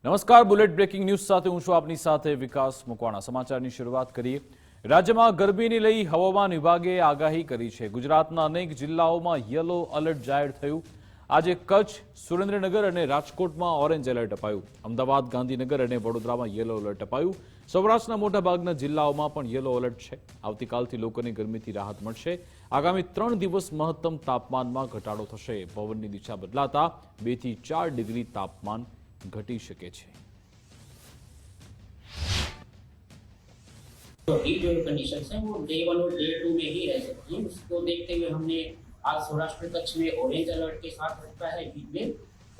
નમસ્કાર, bullet breaking news સાથે હું છું આપની સાથે વિકાસ મકવાણા। સમાચારની શરૂઆત કરીએ। રાજ્યમાં ગરમીને લઈ હવામાન વિભાગે આગાહી કરી છે। ગુજરાતના અનેક જિલ્લાઓમાં યલો એલર્ટ જાહેર થયું। આજે કચ્છ, સુરેન્દ્રનગર અને રાજકોટમાં ઓરેન્જ એલર્ટ અપાયું। અમદાવાદ, ગાંધીનગર અને વડોદરામાં યલો એલર્ટ અપાયું। સૌરાષ્ટ્રના મોટાભાગના જિલ્લાઓમાં પણ યલો એલર્ટ છે। આવતીકાલથી લોકોને ગરમીથી રાહત મળશે। આગામી 3 દિવસ મહત્તમ તાપમાનમાં ઘટાડો થશે। પવનની દિશા બદલાતા 2 થી 4 ડિગ્રી તાપમાન घटी શકે છે। जो हीट वेव कंडीशंस हैं वो डे 1 और डे 2 में ही रह सकती हैं। उसको देखते हुए हमने आज सौराष्ट्र कच्छ में ऑरेंज अलर्ट के साथ रखा है हीट वेव,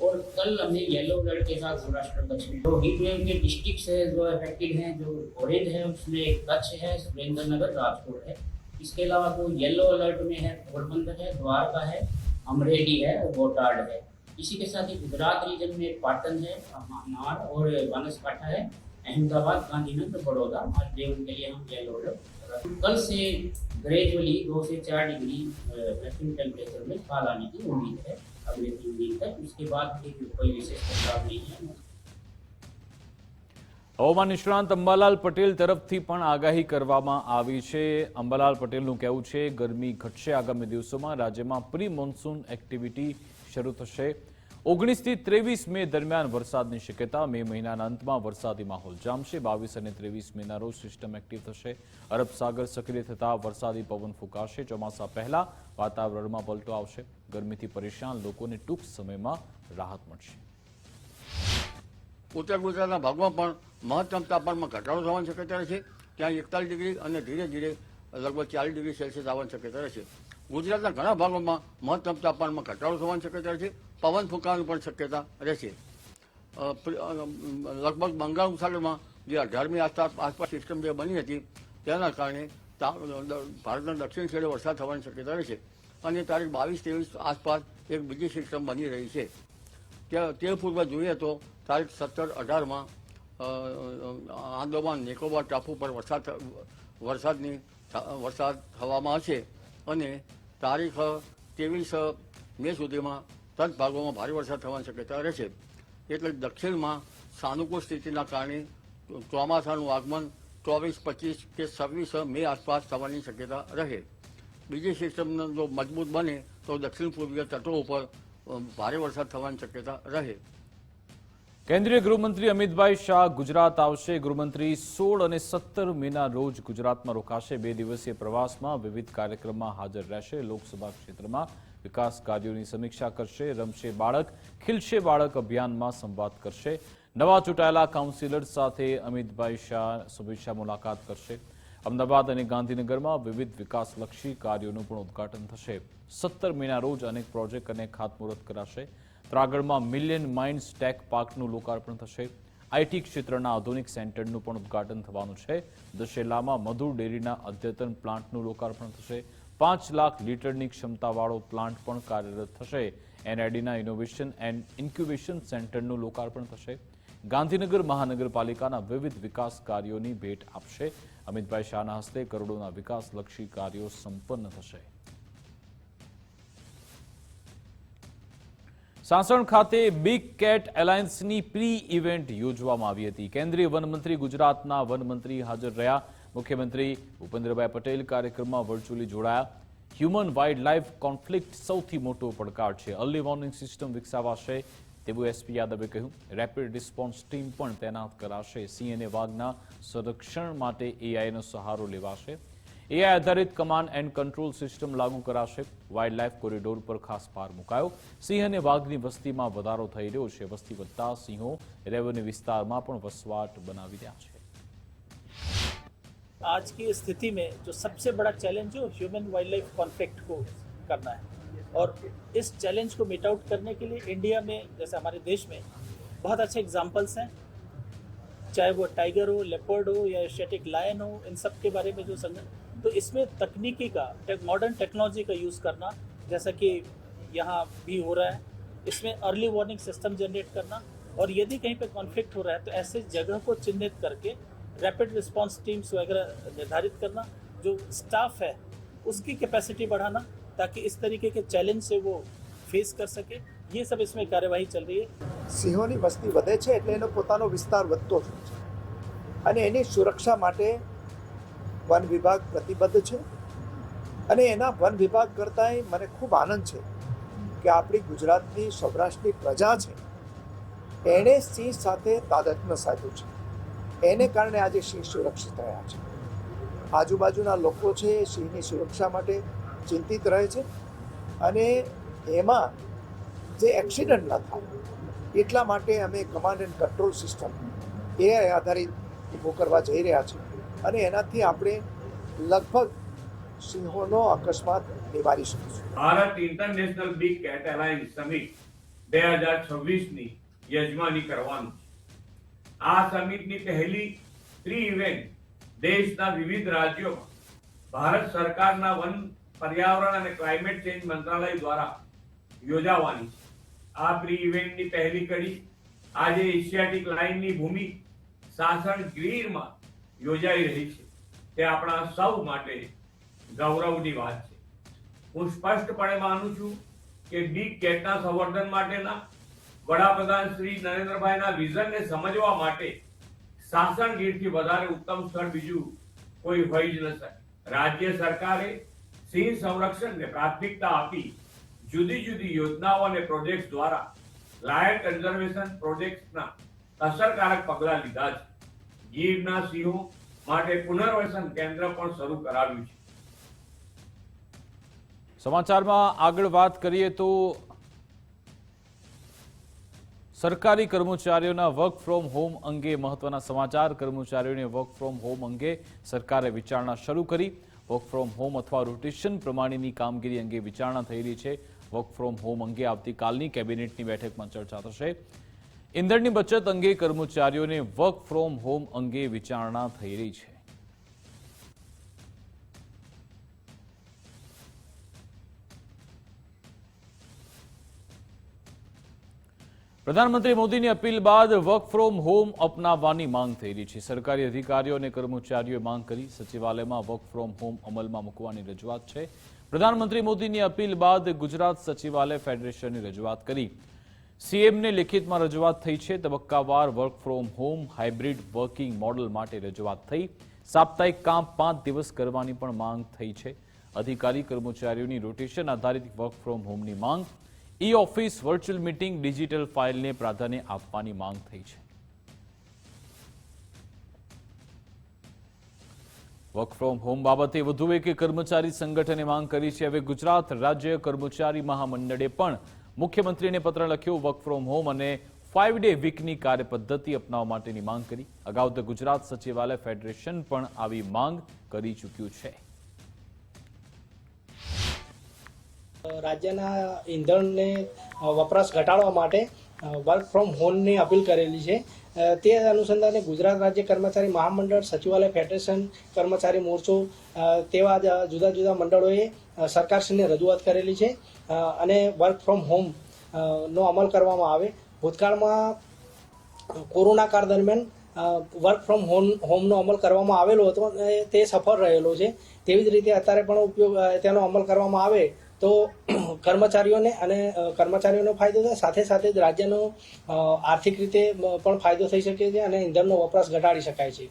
और कल हमने येलो अलर्ट के साथ सौराष्ट्र कच्छ में। जो हीट वेव के डिस्ट्रिक्ट्स है जो अफेक्टेड हैं, जो ऑरेंज है उसमें कच्छ है, सुरेंद्रनगर, राजकोट है। इसके अलावा जो येलो अलर्ट में है पोरबंदर है, द्वारका है, अमरेली है और बोटाड है। इसी के साथ ही गुजरात रीजन में पाटन है, नार और बनासकांठा है, अहमदाबाद, गांधीनगर, बड़ौदा। आज डे 1 के लिए हम येलो अलर्ट। कल से ग्रेजुअली 2 से 4 डिग्री मैक्सिमम टेम्परेचर में fall आने की उम्मीद है अगले 3 दिन तक। उसके बाद फिर कोई विशेष बदलाव नहीं है। હવામાન નિષ્ણાંત અંબાલાલ પટેલ તરફથી પણ આગાહી કરવામાં આવી છે। અંબાલાલ પટેલનું કહેવું છે ગરમી ઘટશે। આગામી દિવસોમાં રાજ્યમાં પ્રી મોન્સૂન એક્ટિવિટી શરૂ થશે। 19 થી 23 મે દરમિયાન વરસાદની શક્યતા। મે મહિનાના અંતમાં વરસાદી માહોલ જામશે। 22 અને 23 મેના રોજ સિસ્ટમ એક્ટિવ થશે। અરબ સાગર સક્રિય થતા વરસાદી પવન ફૂંકાશે। ચોમાસા પહેલા વાતાવરણમાં પલટો આવશે। ગરમીથી પરેશાન લોકોને ટૂંક સમયમાં રાહત મળશે। ઉત્તર ગુજરાતના ભાગમાં પણ મહત્તમ તાપમાનમાં ઘટાડો થવાની શક્યતા રહેશે। ત્યાં 41 ડિગ્રી અને ધીરે ધીરે લગભગ 40 ડિગ્રી સેલ્સિયસ આવવાની શક્યતા રહેશે। ગુજરાતના ઘણા ભાગોમાં મહત્તમ તાપમાનમાં ઘટાડો થવાની શક્યતા રહેશે। પવન ફૂંકાવાની પણ શક્યતા રહેશે। લગભગ બંગાળ ઉપસાગરમાં જે 18મી આસપાસ સિસ્ટમ જે બની હતી તેના કારણે ભારતના દક્ષિણ છેડે વરસાદ થવાની શક્યતા રહેશે। અને તારીખ 22-23 આસપાસ એક બીજી સિસ્ટમ બની રહી છે। તે પૂર્વે જોઈએ તો તારીખ 17-18માં આંદામાન નિકોબાર ટાપુ પર વરસાદ થવામાં હશે। અને તારીખ 23 મે સુધીમાં તટ ભાગોમાં ભારે વરસાદ થવાની શક્યતા રહેશે। એટલે દક્ષિણમાં સાનુકૂળ સ્થિતિના કારણે ચોમાસાનું આગમન 24, 25 કે 26 મે આસપાસ થવાની શક્યતા રહે। બીજી સિસ્ટમ જો મજબૂત બને તો દક્ષિણ પૂર્વીય તટો ઉપર ભારે વરસાદ થવાની શક્યતા રહે। કેન્દ્રીય ગૃહમંત્રી અમિતભાઈ શાહ ગુજરાત આવશે। ગૃહમંત્રી 16 અને 17 મેના રોજ ગુજરાતમાં રોકાશે। 2 દિવસીય પ્રવાસમાં વિવિધ કાર્યક્રમમાં હાજર રહેશે। લોકસભા ક્ષેત્રમાં વિકાસ કાર્યોની સમીક્ષા કરશે। રમશે બાળક, ખીલશે બાળક અભિયાનમાં સંવાદ કરશે। નવા ચૂંટાયેલા કાઉન્સિલર સાથે અમિતભાઈ શાહ શુભેચ્છા મુલાકાત કરશે। અમદાવાદ અને ગાંધીનગરમાં વિવિધ વિકાસલક્ષી કાર્યોનું પણ ઉદ્ઘાટન થશે। 17 મેના રોજ અનેક પ્રોજેક્ટ અને ખાતમુહૂર્ત કરાશે। ત્રાગડમાં મિલિયન માઇન્ડ્સ ટેક પાર્કનું લોકાર્પણ થશે। આઈટી ક્ષેત્રના આધુનિક સેન્ટરનું પણ ઉદ્ઘાટન થવાનું છે। દશેલામાં મધુર ડેરીના અદ્યતન પ્લાન્ટનું લોકાર્પણ થશે। 5 લાખ લીટરની ક્ષમતાવાળો પ્લાન્ટ પણ કાર્યરત થશે। એનઆઈડીના ઇનોવેશન એન્ડ ઇન્ક્યુબેશન સેન્ટરનું લોકાર્પણ થશે। ગાંધીનગર મહાનગરપાલિકાના વિવિધ વિકાસ કાર્યોની ભેટ આપશે। અમિતભાઈ શાહના હસ્તે કરોડોના વિકાસલક્ષી કાર્યો સંપન્ન થશે। સાસણ ખાતે બિગ કેટ એલાયન્સની પ્રી ઇવેન્ટ યોજવામાં આવી હતી। કેન્દ્રીય વનમંત્રી, ગુજરાતના વનમંત્રી હાજર રહ્યા। મુખ્યમંત્રી ભૂપેન્દ્રભાઈ પટેલ કાર્યક્રમમાં વર્ચ્યુઅલી જોડાયા। હ્યુમન વાઇલ્ડ લાઇફ કોન્ફ્લિક્ટ સૌથી મોટો પડકાર છે। અર્લી વોર્નિંગ સિસ્ટમ વિકસાવાશે તેવું એસપી યાદવે કહ્યું। રેપિડ રિસ્પોન્સ ટીમ પણ તૈનાત કરાશે। સિંહ અને વાઘના સંરક્ષણ માટે એઆઈનો સહારો લેવાશે। એઆઈ આધારિત કમાન્ડ એન્ડ કંટ્રોલ સિસ્ટમ લાગુ કરાશે। વાઇલ્ડ લાઇફ કોરિડોર પર ખાસ ભાર મુકાયો। સિંહ અને વાઘની વસ્તીમાં વધારો થઈ રહ્યો છે। વસ્તી વધતા સિંહો રેવન્યુ વિસ્તારમાં પણ વસવાટ બનાવી રહ્યા છે। आज की स्थिति में जो सबसे बड़ा चैलेंज है ह्यूमन वाइल्ड लाइफ कॉन्फ्लिक्ट को करना है। और इस चैलेंज को मीट आउट करने के लिए इंडिया में, जैसे हमारे देश में बहुत अच्छे एग्जाम्पल्स हैं, चाहे वो टाइगर हो, लेपर्ड हो या एशियाटिक लायन हो, इन सब के बारे में जो तो इसमें तकनीकी का, मॉडर्न टेक्नोलॉजी का यूज़ करना, जैसा कि यहाँ भी हो रहा है। इसमें अर्ली वार्निंग सिस्टम जनरेट करना, और यदि कहीं पे कॉन्फ्लिक्ट हो रहा है तो ऐसे जगह को चिन्हित करके रैपिड रिस्पांस टीम्स वगैरह निर्धारित करना। जो स्टाफ है उसकी कैपेसिटी बढ़ाना ताकि इस तरीके के चैलेंज से वो फेस कर सके। ये सब इसमें कार्यवाही चल रही है। સિંહોની વસ્તી વધે છે એટલે એનો પોતાનો વિસ્તાર વધતો જ હોય છે અને એની સુરક્ષા માટે વન વિભાગ પ્રતિબદ્ધ છે અને એના વન વિભાગ કરતાંય મને ખૂબ આનંદ છે કે આપણી ગુજરાતની સૌરાષ્ટ્રની પ્રજા છે એણે સિંહ સાથે તાદાત્મ્ય સાધ્યું છે, એને કારણે આજે સિંહ સુરક્ષિત રહ્યા છે. આજુબાજુના લોકો છે એ સિંહની સુરક્ષા માટે ચિંતિત રહે છે અને એમાં જે એક્સિડન્ટ ન થાય એટલા માટે અમે command and control system AI આધારિત ઊભું કરવા જઈ રહ્યા છીએ અને એનાથી આપણે લગભગ સિંહોનો અકસ્માત નિવારી શકીશું. Bharat international big cat alliance summit 2026ની યજમાની કરવાનું છે. આ સમિટની પહેલી 3 ઇવેન્ટ દેશના વિવિધ રાજ્યોમાં ભારત સરકારના વન, પર્યાવરણ અને ક્લાઇમેટ ચેન્જ મંત્રાલય દ્વારા યોજાવાની છે. આ પ્રી ઇવેન્ટની પહેલી કડી આજે એશિયાટિક લાઇનની ભૂમિ સાસણ ગીરમાં યોજાઈ રહી છે. તે આપણા સૌ માટે ગૌરવની વાત છે. હું સ્પષ્ટપણે માનું છું કે બિગ કેટના સંવર્ધન માટેના વડાપ્રધાન શ્રી નરેન્દ્રભાઈના વિઝનને સમજવા માટે સાસણ ગીરથી વધારે ઉત્તમ સ્થળ બીજું કોઈ હોઈ જ ન શકે. રાજ્ય સરકારે સિંહ સંરક્ષણને પ્રાથમિકતા આપી જુદી જુદી યોજનાઓ અને પ્રોજેક્ટ દ્વારા લાયન કન્ઝર્વેશન પ્રોજેક્ટના અસરકારક પગલાં લીધા છે. ગીરના સિંહો માટે પુનર્વસન કેન્દ્ર પણ શરૂ કરાવ્યું છે. સમાચારમાં આગળ વાત કરીએ તો સરકારી કર્મચારીઓના વર્ક ફ્રોમ હોમ અંગે મહત્વના સમાચાર. કર્મચારીઓને વર્ક ફ્રોમ હોમ અંગે સરકારે વિચારણા શરૂ કરી. વર્ક ફ્રોમ હોમ અથવા રોટેશન પ્રમાણેની કામગીરી અંગે વિચારણા થઈ રહી છે. વર્ક ફ્રોમ હોમ અંગે આવતીકાલની કેબિનેટની બેઠકમાં ચર્ચા થશે. ઇંધણની બચત અંગે કર્મચારીઓને વર્ક ફ્રોમ હોમ અંગે વિચારણા થઈ રહી છે. પ્રધાનમંત્રી મોદીની અપીલ બાદ વર્ક ફ્રોમ હોમ અપનાવવાની માંગ થઈ રહી છે. સરકારી અધિકારીઓ અને કર્મચારીઓએ માંગ કરી સચિવાલયમાં વર્ક ફ્રોમ હોમ અમલમાં મૂકવાની રજૂઆત છે. પ્રધાનમંત્રી મોદીની અપીલ બાદ ગુજરાત સચિવાલય ફેડરેશનની રજૂઆત કરી. સીએમને લેખિતમાં રજૂઆત થઈ છે. તબક્કાવાર work from home hybrid working model માટે રજૂઆત થઈ. સાપ્તાહિક કામ 5 દિવસ કરવાની પણ માંગ થઈ છે. અધિકારી કર્મચારીઓની રોટેશન આધારિત વર્ક ફ્રોમ હોમની માંગ, ઈ-ઓફિસ, વર્ચ્યુઅલ મીટિંગ, ડિજિટલ ફાઇલને પ્રાધાન્ય આપવાની માંગ થઈ છે. વર્ક ફ્રોમ હોમ બાબતે વધુ એક કર્મચારી સંગઠને માંગ કરી છે. હવે ગુજરાત રાજ્ય કર્મચારી મહામંડળે પણ મુખ્યમંત્રીને પત્ર લખ્યો. વર્ક ફ્રોમ હોમ અને 5 ડે વીકની કાર્યપદ્ધતિ અપનાવવા માટેની માંગ કરી. અગાઉ તો ગુજરાત સચિવાલય ફેડરેશન પણ આવી માંગ કરી ચૂક્યું છે. રાજ્યના ઈંધણને વપરાશ ઘટાડવા માટે વર્ક ફ્રોમ હોમની અપીલ કરેલી છે. તે અનુસંધાને ગુજરાત રાજ્ય કર્મચારી મહામંડળ, સચિવાલય ફેડરેશન, કર્મચારી મોરચો તેવા જુદા જુદા મંડળોએ સરકારશ્રીને રજૂઆત કરેલી છે અને વર્ક ફ્રોમ હોમ નો અમલ કરવામાં આવે. ભૂતકાળમાં કોરોના કાળ દરમિયાન વર્ક ફ્રોમ હોમનો અમલ કરવામાં આવેલો હતો અને તે સફળ રહેલો છે. તેવી જ રીતે અત્યારે પણ તેનો અમલ કરવામાં આવે તો કર્મચારીઓને ફાયદો થાય, સાથે સાથે જ રાજ્યનો આર્થિક રીતે પણ ફાયદો થઈ શકે છે અને ઈંધણનો વપરાશ ઘટાડી શકાય છે.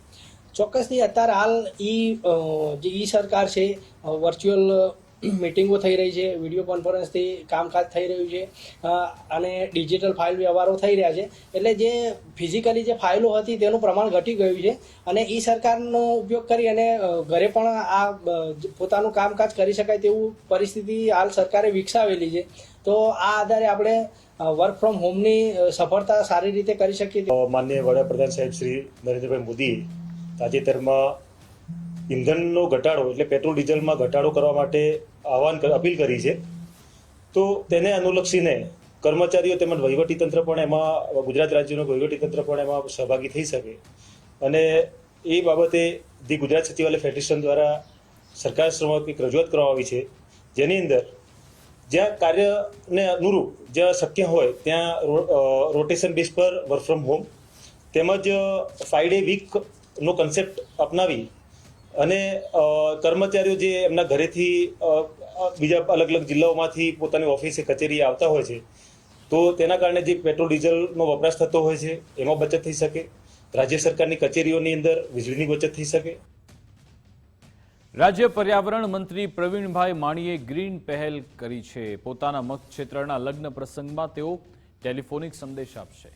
ચોક્કસથી અત્યારે હાલ જે ઈ સરકાર છે, વર્ચ્યુઅલ મીટિંગો થઈ રહી છે, વિડીયો કોન્ફરન્સથી કામકાજ થઈ રહ્યું છે અને ડિજિટલ ફાઇલ વ્યવહારો થઈ રહ્યા છે. એટલે જે ફિઝિકલી જે ફાઇલો હતી તેનું પ્રમાણ ઘટી ગયું છે અને ઈ સરકારનો ઉપયોગ કરી અને ઘરે પણ આ પોતાનું કામકાજ કરી શકાય તેવું પરિસ્થિતિ હાલ સરકારે વિકસાવેલી છે. તો આ આધારે આપણે વર્ક ફ્રોમ હોમની સફળતા સારી રીતે કરી શકીએ. માનનીય વડાપ્રધાન સાહેબ શ્રી નરેન્દ્રભાઈ મોદી તાજેતરમાં ઈંધણનો ઘટાડો એટલે પેટ્રોલ ડીઝલમાં ઘટાડો કરવા માટે અપીલ કરી છે. તો તેને અનુલક્ષીને કર્મચારીઓ તેમજ વહીવટીતંત્ર પણ એમાં, ગુજરાત રાજ્યનું વહીવટીતંત્ર પણ એમાં સહભાગી થઈ શકે અને એ બાબતે ધી ગુજરાત સચિવાલય ફેડરેશન દ્વારા સરકાર સમક્ષ એક રજૂઆત કરવામાં આવી છે, જેની અંદર જ્યાં કાર્યને અનુરૂપ જ્યાં શક્ય હોય ત્યાં રોટેશન બેઝ પર વર્ક ફ્રોમ હોમ તેમજ 5 ડે વીકનો કન્સેપ્ટ અપનાવી અને કર્મચારીઓ જે એમના ઘરેથી બીજા અલગ અલગ જિલ્લાઓમાંથી પોતાની ઓફિસે કચેરીએ આવતા હોય છે, તો તેના કારણે જે પેટ્રોલ ડીઝલનો વપરાશ થતો હોય છે એમાં બચત થઈ શકે, રાજ્ય સરકારની કચેરીઓની અંદર વીજળીની બચત થઈ શકે. રાજ્ય પર્યાવરણ મંત્રી પ્રવીણભાઈ માણીએ ગ્રીન પહેલ કરી છે. પોતાના મતક્ષેત્રના લગ્ન પ્રસંગમાં તેઓ ટેલિફોનિક સંદેશ આપશે.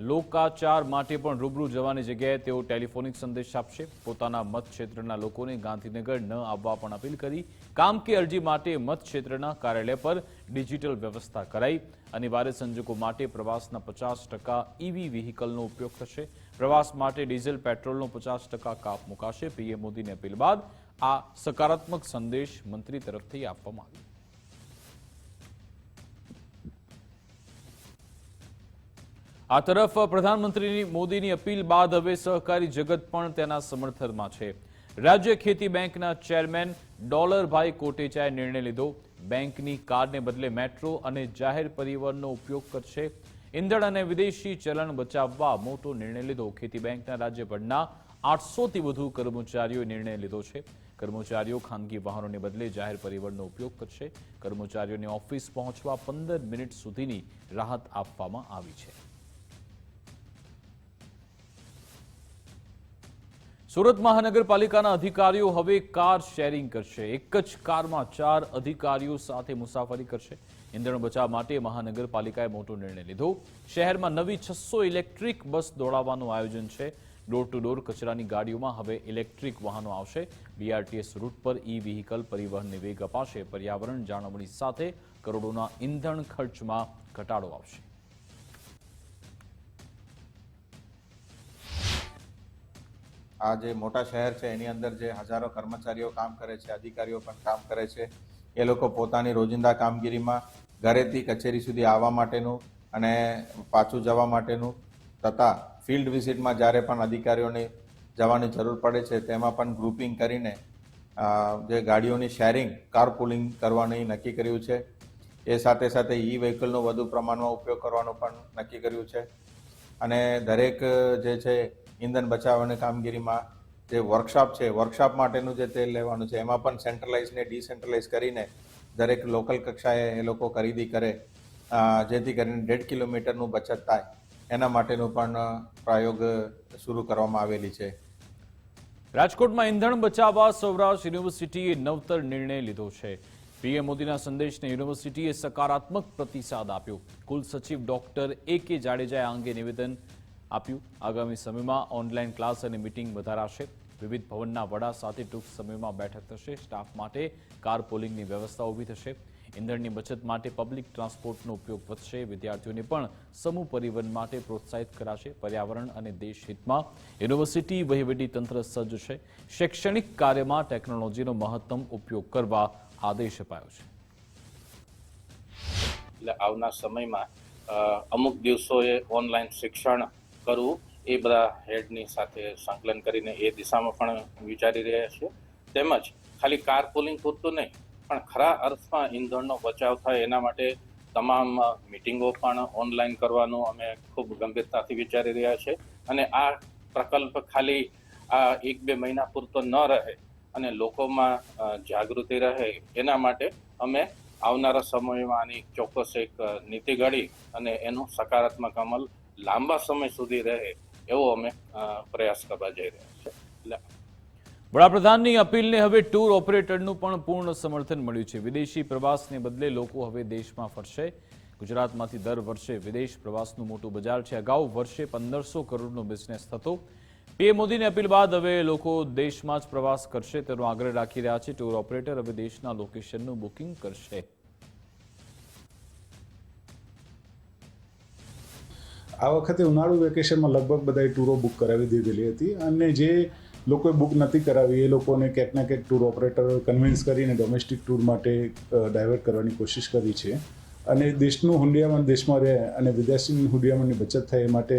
લોકાચાર માટે પણ રૂબરૂ જવાની જગ્યાએ તેઓ ટેલિફોનિક સંદેશ આપશે. પોતાના મતક્ષેત્રના લોકોને ગાંધીનગર ન આવવા પણ અપીલ કરી. કામ કે અરજી માટે મતક્ષેત્રના કાર્યાલય પર ડિજિટલ વ્યવસ્થા કરાઈ. અનિવાર્ય સંજોગો માટે પ્રવાસના 50% ઈવી વ્હીકલનો ઉપયોગ થશે. પ્રવાસ માટે ડીઝલ પેટ્રોલનો 50% કાપ મુકાશે. પીએમ મોદીની અપીલ બાદ આ સકારાત્મક સંદેશ મંત્રી તરફથી આપવામાં આવ્યો. આ તરફ પ્રધાનમંત્રી મોદીની અપીલ બાદ હવે સહકારી જગત પણ તેના સમર્થનમાં છે. રાજ્ય ખેતી બેંકના ચેરમેન ડોલરભાઈ કોટેચાએ નિર્ણય લીધો. બેંકની કારને બદલે મેટ્રો અને જાહેર પરિવહનનો ઉપયોગ કરશે. ઈંધણ અને વિદેશી ચલણ બચાવવા મોટો નિર્ણય લીધો. ખેતી બેંકના રાજ્યભરના 800થી વધુ કર્મચારીઓએ નિર્ણય લીધો છે. કર્મચારીઓ ખાનગી વાહનોને બદલે જાહેર પરિવહનનો ઉપયોગ કરશે. કર્મચારીઓને ઓફિસ પહોંચવા 15 મિનિટ સુધીની રાહત આપવામાં આવી છે. સુરત મહાનગરપાલિકાના અધિકારીઓ હવે કાર શેરિંગ કરશે. એક જ કારમાં 4 અધિકારીઓ સાથે મુસાફરી કરશે. ઈંધણ બચાવ માટે મહાનગરપાલિકાએ મોટો નિર્ણય લીધો. શહેરમાં નવી 600 ઇલેક્ટ્રિક બસ દોડાવવાનું આયોજન છે. ડોર ટુ ડોર કચરાની ગાડીઓમાં હવે ઇલેક્ટ્રિક વાહનો આવશે. બીઆરટીએસ રૂટ પર ઈ વ્હીકલ પરિવહનને વેગ અપાશે. પર્યાવરણ જાળવણી સાથે કરોડોના ઈંધણ ખર્ચમાં ઘટાડો આવશે. આ જે મોટા શહેર છે એની અંદર જે હજારો કર્મચારીઓ કામ કરે છે, અધિકારીઓ પણ કામ કરે છે, એ લોકો પોતાની રોજિંદા કામગીરીમાં ઘરેથી કચેરી સુધી આવવા માટેનું અને પાછું જવા માટેનું તથા ફિલ્ડ વિઝિટમાં જ્યારે પણ અધિકારીઓને જવાની જરૂર પડે છે તેમાં પણ ગ્રુપિંગ કરીને જે ગાડીઓની શેરિંગ કારપુલિંગ કરવાનું નક્કી કર્યું છે. એ સાથે સાથે ઈ વ્હીકલનો વધુ પ્રમાણમાં ઉપયોગ કરવાનું પણ નક્કી કર્યું છે. અને દરેક જે છે ઈંધણ બચાવવાની કામગીરીમાં જે વર્કશોપ છે, વર્કશોપ માટેનું જે તેલ લેવાનું છે એમાં પણ સેન્ટ્રલાઇઝ ને ડિસેન્ટ્રલાઇઝ કરીને દરેક લોકલ કક્ષાએ એ લોકો ખરીદી કરે, જેથી કરીને 1.5 કિલોમીટરનું બચત થાય એના માટેનું પણ પ્રયોગ શરૂ કરવામાં આવેલી છે. રાજકોટમાં ઈંધણ બચાવવા સૌરાષ્ટ્ર યુનિવર્સિટીએ નવતર નિર્ણય લીધો છે. પીએમ મોદીના સંદેશને યુનિવર્સિટીએ સકારાત્મક પ્રતિસાદ આપ્યો. કુલસચિવ ડોક્ટર A.K. જાડેજાએ આ અંગે નિવેદન આપ્યું. આગામી સમયમાં ઓનલાઈન ક્લાસ અને મીટિંગ વધારાશે. વિવિધ ભવનના વડા સાથે ટૂંક સમયમાં બેઠક થશે. સ્ટાફ માટે કાર પોલિંગની વ્યવસ્થા ઊભી થશે. ઈંધણની બચત માટે પબ્લિક ટ્રાન્સપોર્ટનો ઉપયોગ વધશે. વિદ્યાર્થીઓને પણ સમૂહ પરિવહન માટે પ્રોત્સાહિત કરાશે. પર્યાવરણ અને દેશ હિતમાં યુનિવર્સિટી વહીવટી તંત્ર સજ્જ છે. શૈક્ષણિક કાર્યમાં ટેકનોલોજીનો મહત્તમ ઉપયોગ કરવા આદેશ અપાયો છે. એટલે આવનાર સમયમાં અમુક દિવસોએ ઓનલાઈન શિક્ષણ કરવું એ બધા હેડની સાથે સંકલન કરીને એ દિશામાં પણ વિચારી રહ્યા છીએ. તેમજ ખાલી કાર પુલિંગ પૂરતું નહીં પણ ખરા અર્થમાં ઈંધણનો બચાવ થાય એના માટે તમામ મિટિંગો પણ ઓનલાઈન કરવાનું અમે ખૂબ ગંભીરતાથી વિચારી રહ્યા છીએ. અને આ પ્રકલ્પ ખાલી આ 1-2 મહિના પૂરતો ન રહે અને લોકોમાં જાગૃતિ રહે એના માટે અમે આવનારા સમયમાં આની ચોક્કસ એક નીતિ ઘડી અને એનું સકારાત્મક અમલ લાંબા સમય સુધી રહે એવો અમે પ્રયાસ કરવા જઈ રહ્યા છીએ. વડાપ્રધાનની અપીલને હવે ટૂર ઓપરેટરનું પણ પૂર્ણ સમર્થન મળ્યું છે. વિદેશી પ્રવાસને બદલે લોકો હવે દેશમાં ફરશે. ગુજરાતમાંથી દર વર્ષે વિદેશ પ્રવાસનું મોટું બજાર છે. અગાઉ વર્ષે 1500 કરોડનો બિઝનેસ થતો. પીએમ મોદીની અપીલ બાદ હવે લોકો દેશમાં જ પ્રવાસ કરશે તેનો આગ્રહ રાખી રહ્યા છે. ટૂર ઓપરેટર હવે દેશના લોકેશનનું બુકિંગ કરશે. આ વખતે ઉનાળુ વેકેશનમાં લગભગ બધાએ ટૂરો બુક કરાવી દીધેલી હતી અને જે લોકોએ બુક નથી કરાવી એ લોકોને ક્યાંક ના ક્યાંક ટૂર ઓપરેટર કન્વિન્સ કરીને ડોમેસ્ટિક ટૂર માટે ડાયવર્ટ કરવાની કોશિશ કરી છે. અને દેશનું હુંડિયામણ દેશમાં રહે અને વિદેશી હુંડિયામણની બચત થાય એ માટે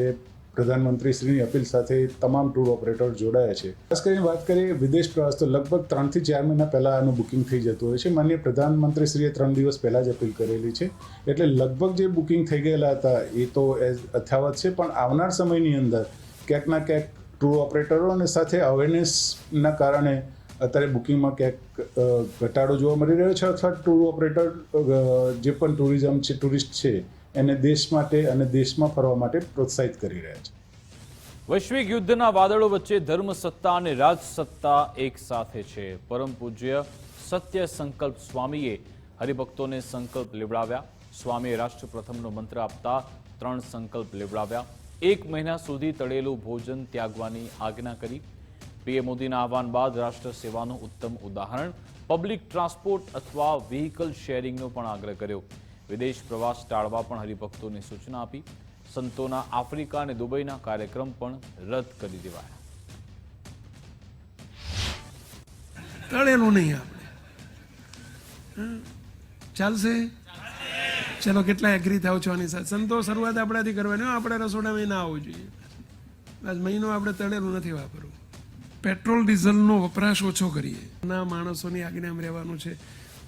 પ્રધાનમંત્રી શ્રીની અપીલ સાથે તમામ ટૂર ઓપરેટર જોડાયા છે. ખાસ કરીને વાત કરીએ વિદેશ પ્રવાસ તો લગભગ 3 થી 4 મહિના પહેલાં આનું બુકિંગ થઈ જતું હોય છે. માનનીય પ્રધાનમંત્રી શ્રીએ 3 દિવસ પહેલાં જ અપીલ કરેલી છે. એટલે લગભગ જે બુકિંગ થઈ ગયેલા હતા એ તો અથાવત છે, પણ આવનાર સમયની અંદર ક્યાંક ના ક્યાંક ટૂર ઓપરેટરો અને સાથે અવેરનેસના કારણે અત્યારે બુકિંગમાં ક્યાંક ઘટાડો જોવા મળી રહ્યો છે અથવા ટૂર ઓપરેટર જે પણ ટુરિઝમ છે, ટુરિસ્ટ છે, એને દેશ માટે અને દેશમાં ફરવા માટે પ્રોત્સાહિત કરી રહ્યા છે. વૈશ્વિક યુદ્ધના વાદળો વચ્ચે ધર્મ સત્તા અને રાજસત્તા એક સાથે છે. પરમ પૂજ્ય સત્ય સંકલ્પ સ્વામીએ હરિભક્તોને સંકલ્પ લેવડાવ્યા. સ્વામીએ રાષ્ટ્ર પ્રથમનો મંત્ર આપતા 3 સંકલ્પ લેવડાવ્યા. 1 મહિના સુધી તળેલું ભોજન ત્યાગવાની આજ્ઞા કરી. પીએમ મોદીના આહવાન બાદ રાષ્ટ્ર સેવાનું ઉત્તમ ઉદાહરણ. પબ્લિક ટ્રાન્સપોર્ટ અથવા વ્હીકલ શેરિંગનો પણ આગ્રહ કર્યો. વિદેશ પ્રવાસ ટાળવા પણ હરિભક્તોને સૂચના આપી. સંતોના આફ્રિકા અને દુબઈના કાર્યક્રમ પણ રદ કરી દેવાયા. તળેલું નહીં આપણે ચાલશે. ચલો કેટલા એગ્રી થાવ છો આની સાથે. સંતો શરૂઆત આપણાથી કરવાની, આપણે રસોડામાં ના આવવું જોઈએ. આજ મહિનો આપણે તળેલું નથી વાપરવું. પેટ્રોલ ડીઝલનો વપરાશ ઓછો કરીએ. ના માણસોની આજ્ઞામાં રહેવાનું છે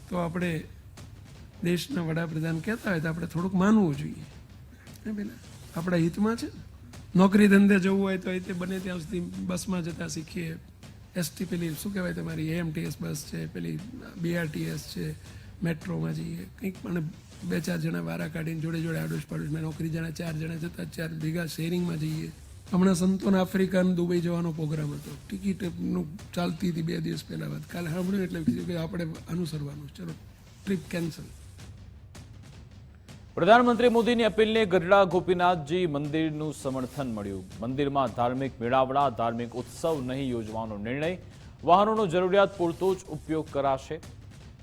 તો આપણે દેશના વડાપ્રધાન કહેતા હોય તો આપણે થોડુંક માનવું જોઈએ. પેલા આપણા હિતમાં છે. નોકરી ધંધે જવું હોય તો તે બને ત્યાં સુધી બસમાં જતા શીખીએ. એસટી પેલી શું કહેવાય તમારી એએમટીએસ બસ છે, પેલી બીઆરટીએસ છે, મેટ્રોમાં જઈએ. કંઈક પણ 2-4 જણા વારા કાઢીને જોડે જોડે આડોશ પાડોશમાં નોકરી જણા 4 જણા જતા 4 ભેગા શેરિંગમાં જઈએ. હમણાં સંતોના આફ્રિકા અને દુબઈ જવાનો પ્રોગ્રામ હતો. ટિકિટનું ચાલતી હતી 2 દિવસ પહેલાં વાત. કાલે સાંભળ્યું એટલે કીધું કે આપણે અનુસરવાનું. ચલો ટ્રીપ કેન્સલ. પ્રધાનમંત્રી મોદીની અપીલને ગઢડા ગોપીનાથજી મંદિરનું સમર્થન મળ્યું. મંદિરમાં ધાર્મિક મેળાવડા, ધાર્મિક ઉત્સવ નહીં યોજવાનો નિર્ણય. વાહનોનો જરૂરિયાત પૂરતો જ ઉપયોગ કરાશે.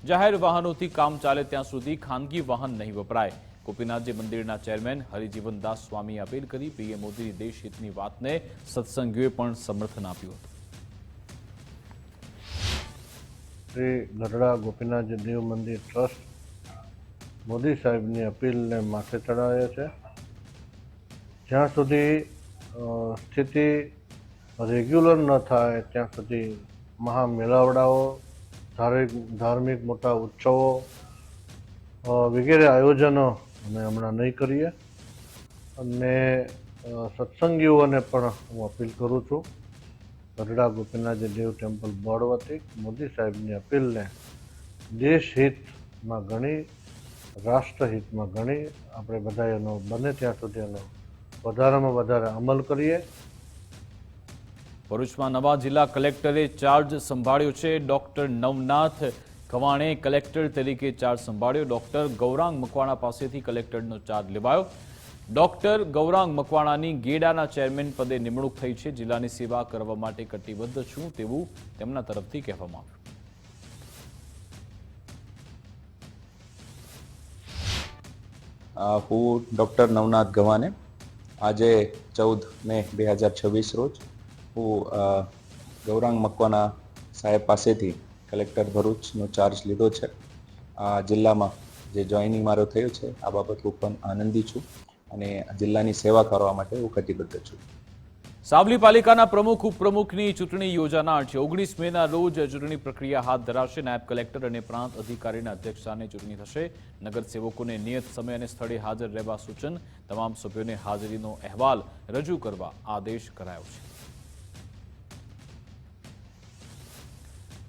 જાહેર વાહનોથી કામ ચાલે ત્યાં સુધી ખાનગી વાહન નહીં વપરાય. ગોપીનાથજી મંદિરના ચેરમેન હરિજીવનદાસ સ્વામીએ અપીલ કરી. પીએમ મોદીની દેશહિતની વાતને સત્સંગીઓએ પણ સમર્થન આપ્યું હતું. શ્રી ગઢડા ગોપીનાથજી દેવ મંદિર ટ્રસ્ટ મોદી સાહેબની અપીલને માથે ચડાવે છે. જ્યાં સુધી સ્થિતિ રેગ્યુલર ન થાય ત્યાં સુધી મહામેળાવડાઓ, ધાર્મિક મોટા ઉત્સવો વગેરે આયોજનો અમે હમણાં નહીં કરીએ. અને સત્સંગીઓને પણ હું અપીલ કરું છું, ગઢડા ગોપીનાથજી દેવ ટેમ્પલ બોર્ડ વતી મોદી સાહેબની અપીલને દેશહિતમાં ગણી, રાષ્ટ્રહિતમાં ગણી આપણે બધા એનો બને ત્યાં સુધી એનો વધારેમાં વધારે અમલ કરીએ. ભરૂચમાં નવા જિલ્લા કલેક્ટરે ચાર્જ સંભાળ્યો છે. ડોક્ટર નવનાથ ગવાણે કલેક્ટર તરીકે ચાર્જ સંભાળ્યો. ડોક્ટર ગૌરાંગ મકવાણા પાસેથી કલેક્ટરનો ચાર્જ લેવાયો. ડોક્ટર ગૌરાંગ મકવાણાની ગેડાના ચેરમેન પદે નિમણૂક થઈ છે. જિલ્લાની સેવા કરવા માટે કટિબદ્ધ છું તેવું તેમના તરફથી કહેવામાં આવ્યું. હું ડૉક્ટર નવનાથ ગવાને આજે 14 મે 2026 રોજ હું ગૌરાંગ મકવાણા સાહેબ પાસેથી કલેક્ટર ભરૂચનો ચાર્જ લીધો છે. આ જિલ્લામાં જે જોઈનિંગ મારો થયો છે આ બાબત હું પણ આનંદી છું અને જિલ્લાની સેવા કરવા માટે હું કટિબદ્ધ છું. સાવલી પાલિકાના પ્રમુખ ઉપપ્રમુખની ચૂંટણી યોજાનાર છે. 19 મેના રોજ ચૂંટણી પ્રક્રિયા હાથ ધરાશે. નાયબ કલેક્ટર અને પ્રાંત અધિકારીના અધ્યક્ષસ્થાને ચૂંટણી થશે. નગરસેવકોને નિયત સમય અને સ્થળે હાજર રહેવા સૂચન. તમામ સભ્યોને હાજરીનો અહેવાલ રજૂ કરવા આદેશ કરાયો છે.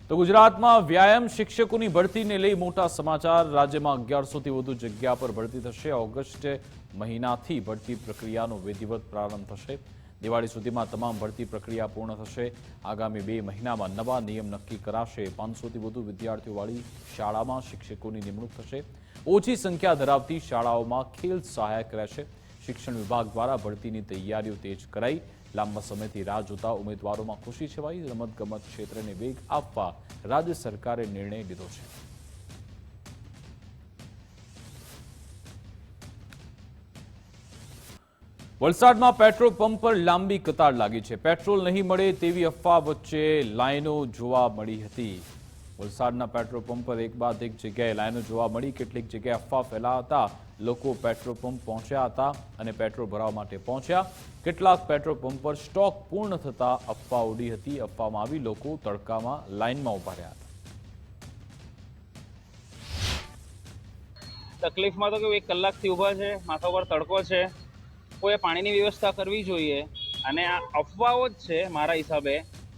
તો ગુજરાતમાં વ્યાયામ શિક્ષકોની ભરતીને લઈ મોટા સમાચાર. રાજ્યમાં 1100થી વધુ જગ્યા પર ભરતી થશે. ઓગસ્ટ મહિનાથી ભરતી પ્રક્રિયાનો વિધિવત પ્રારંભ થશે. દિવાળી સુધીમાં તમામ ભરતી પ્રક્રિયા પૂર્ણ થશે. આગામી 2 મહિનામાં નવા નિયમ નક્કી કરાશે. 500થી વધુ વિદ્યાર્થીઓવાળી શાળામાં શિક્ષકોની નિમણૂક થશે. ઓછી સંખ્યા ધરાવતી શાળાઓમાં ખેલ સહાયક રહેશે. શિક્ષણ વિભાગ દ્વારા ભરતીની તૈયારીઓ તેજ કરાઈ. લાંબા સમયથી રાહ જોતા ઉમેદવારોમાં ખુશી છવાઈ. રમતગમત ક્ષેત્રને વેગ આપવા રાજ્ય સરકારે નિર્ણય લીધો છે. વલસાડમાં પેટ્રોલ પંપ પર લાંબી કતાર લાગી છે. પેટ્રોલ નહીં મળે તેવી અફવા વચ્ચે લાઈનો જોવા મળી હતી. વલસાડના પેટ્રોલ પંપ પર એક બાદ એક જગ્યાએ લાઈનો જોવા મળી. કેટલીક જગ્યાએ અફવા ફેલાતા લોકો પેટ્રોલ પંપ પહોંચ્યા હતા અને પેટ્રોલ ભરવા માટે પહોંચ્યા. કેટલાક પેટ્રોલ પંપ પર સ્ટોક પૂર્ણ થતા અફવા ઉડી હતી. અફવામાં આવી લોકો તડકામાં લાઈનમાં ઉભા રહ્યા હતા. તકલીફમાં તો કે 1 કલાકથી ઊભા છે, માથા પર તડકો છે. કોઈ પાણીની વ્યવસ્થા કરવી જોઈએ. અને આ અફવાઓ જ છે મારા હિસાબે.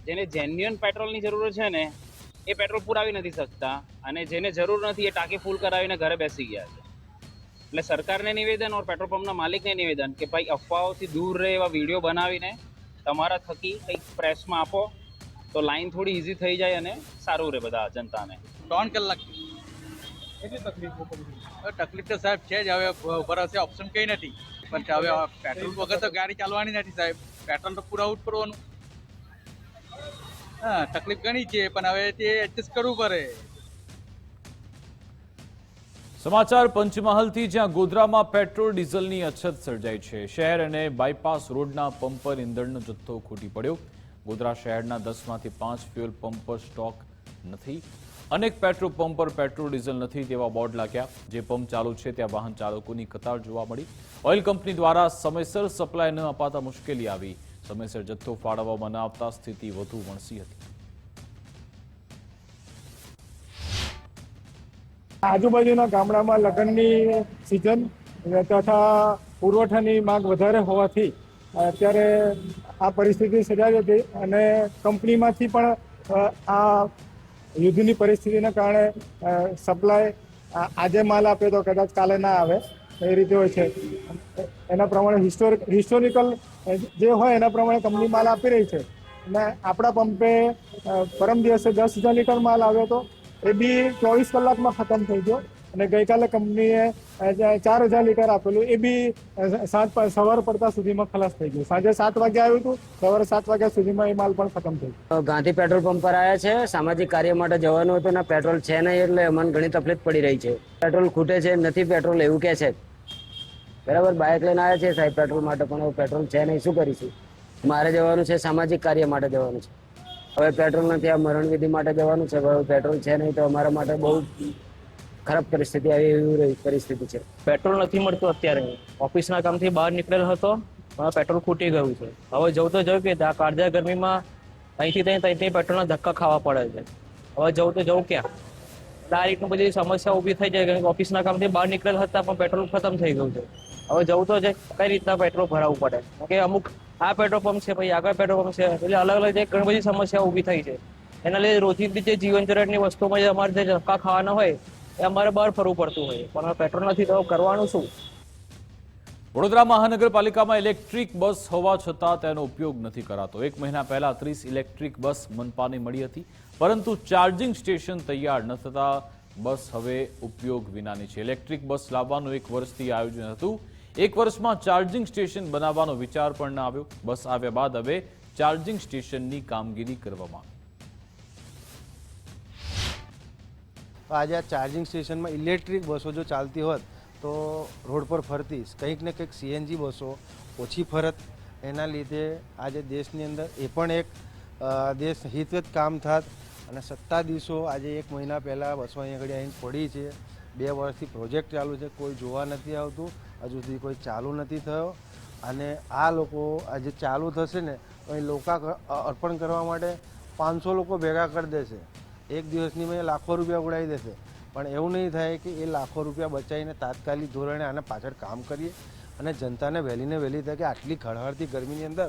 જેને જેન્યુઅન પેટ્રોલની જરૂર છે ને એ પેટ્રોલ પુરાવી નથી શકતા અને જેને જરૂર નથી એ ટાંકી ફૂલ કરાવીને ઘરે બેસી ગયા છે. એટલે સરકારને નિવેદન ઓર પેટ્રોલ પંપના માલિકને નિવેદન કે ભાઈ અફવાઓથી દૂર રહે એવા વિડીયો બનાવીને તમારા થકી કંઈક પ્રેસમાં આપો તો લાઈન થોડી ઇઝી થઈ જાય અને સારું રહે બધા જનતાને. 3 કલાક કેટલી તકલીફ તો સાહેબ છે જ. હવે ભરોસે ઓપ્શન કંઈ નથી, પણ હવે પેટ્રોલ વગર તો ગાડી ચાલવાની નથી સાહેબ. પેટ્રોલ તો પુરાવું જ પડવાનું. હા, તકલીફ ઘણી છે, પણ હવે તે એડજસ્ટ કરવું પડે. સમાચાર પંચમહાલથી, જ્યાં ગોધરામાં પેટ્રોલ ડીઝલની અછત સર્જાઈ છે. શહેર અને બાયપાસ રોડના પંપ પર ઈંધણનો જથ્થો ખૂટી પડ્યો. ગોધરા શહેરના 10માંથી 5 ફ્યુઅલ પંપ પર સ્ટોક નથી. અનેક પેટ્રોલ પંપ પર પેટ્રોલ ડીઝલ નથી તેવા બોર્ડ લાગ્યા. જે પંપ ચાલુ છે ત્યાં વાહન ચાલકોની કતાર જોવા મળી. ઓઇલ કંપની દ્વારા સમયસર સપ્લાય ન અપાતા મુશ્કેલી આવી. સમયસર જથ્થો ફાળવવામાં ન આવતા સ્થિતિ વધુ વણસી હતી. આજુબાજુના ગામડામાં લગ્નની સિઝન તથા પુરવઠાની માંગ વધારે હોવાથી અત્યારે આ પરિસ્થિતિ સર્જાઈ હતી અને કંપનીમાંથી પણ આ યુદ્ધની પરિસ્થિતિના કારણે સપ્લાય આજે માલ આપે તો કદાચ કાલે ના આવે એ રીતે હોય છે. એના પ્રમાણે હિસ્ટોરિકલ જે હોય એના પ્રમાણે કંપની માલ આપી રહી છે. અને આપણા પંપે પરમ દિવસે 10,000 લીટર માલ આવ્યો હતો, એ બી 24 કલાકમાં ખતમ થઈ ગયો. અને ગઈકાલે કંપનીએ 4,000 લીટર આપેલું, એ બી સવાર પડતા સુધીમાં ખલાસ થઈ ગયું. સાંજે 7 વાગે આવ્યું હતું, સવારે 7 વાગ્યા સુધીમાં એ માલ પણ ખતમ થઈ ગયો. ગાંધી પેટ્રોલ પંપ પર આવ્યા છે. સામાજિક કાર્ય માટે જવાનું હતું ને પેટ્રોલ છે નહીં, એટલે અમને ઘણી તકલીફ પડી રહી છે. પેટ્રોલ ખૂટે છે, નથી પેટ્રોલ એવું કે છે. બરાબર, બાઇક લઈને આવ્યા છે સાહેબ પેટ્રોલ માટે, પણ પેટ્રોલ છે નહીં, શું કરીશું? મારે જવાનું છે, સામાજિક કાર્ય માટે જવાનું છે. હવે પેટ્રોલ નથી, આ મરણ વિધિ માટે જવાનું છે. હવે પેટ્રોલ છે નહીં તો અમારા માટે બહુ ખરાબ પરિસ્થિતિ આવી એવી પરિસ્થિતિ છે. પેટ્રોલ નથી મળતું. અત્યારે ઓફિસના કામથી બહાર નીકળેલ હતો, પણ પેટ્રોલ ખૂટી ગયું છે. હવે જવું તો જવું કે આ કાળઝાળ ગરમીમાં અહીંથી ત્યાંથી પેટ્રોલના ધક્કા ખાવા પડે છે. હવે જવું તો જવું ક્યાં? આ રીતનું બધી સમસ્યા ઊભી થઈ જાય. કારણ કે ઓફિસના કામથી બહાર નીકળેલ હતા પણ પેટ્રોલ ખતમ થઈ ગયું છે. હવે જવું તો છે, કઈ રીતના પેટ્રોલ ભરાવવું પડે? કે અમુક આ પેટ્રોલ પંપ છે, પછી આગળ પેટ્રોલ પંપ છે, એટલે અલગ અલગ જે ઘણી બધી સમસ્યા ઊભી થઈ છે. એના લીધે રોજિંદી જે જીવન જરૂરિયાતની વસ્તુમાં જે અમારે જે ધક્કા ખાવાના હોય એ અમારે બહાર ફરવું પડતું હોય, પણ પેટ્રોલ નથી તો કરવાનું શું? વડોદરા મહાનગરપાલિકામાં ઇલેક્ટ્રિક બસ હોવા છતાં તેનો ઉપયોગ નથી કરાતો. 1 મહિના પહેલા 30 ઇલેક્ટ્રિક બસ મનપાને મળી હતી, પરંતુ ચાર્જિંગ સ્ટેશન તૈયાર ન થતા બસ હવે ઉપયોગ વિનાની છે. ઇલેક્ટ્રિક બસ લાવવાનું 1 વર્ષથી આયોજન હતું. 1 વર્ષમાં ચાર્જિંગ સ્ટેશન બનાવવાનો વિચાર પણ ન આવ્યો. બસ આવ્યા બાદ હવે ચાર્જિંગ સ્ટેશનની કામગીરી કરવામાં આવી. આજે આ ચાર્જિંગ સ્ટેશનમાં ઇલેક્ટ્રિક બસો જો ચાલતી હોત તો રોડ પર ફરતી કંઈક ને કંઈક સીએનજી બસો ઓછી ફરત. એના લીધે આજે દેશની અંદર એ પણ એક દેશ હિતવત કામ થાત. અને સત્તાધીશો આજે 1 મહિના પહેલાં બસો અહીં આગળ આવીને પડી છે. 2 વર્ષથી પ્રોજેક્ટ ચાલુ છે, કોઈ જોવા નથી આવતું, હજુ સુધી કોઈ ચાલુ નથી થયો. અને આ લોકો આજે ચાલુ થશે ને તો અહીં લોકા અર્પણ કરવા માટે 500 લોકો ભેગા કરી દેશે. 1 દિવસની મેં લાખો રૂપિયા ઉડાવી દેશે. પણ એવું નહીં થાય કે એ લાખો રૂપિયા બચાવીને તાત્કાલિક ધોરણે આને પાછળ કામ કરીએ અને જનતાને વહેલીને વહેલી તકે આટલી ખળહળતી ગરમીની અંદર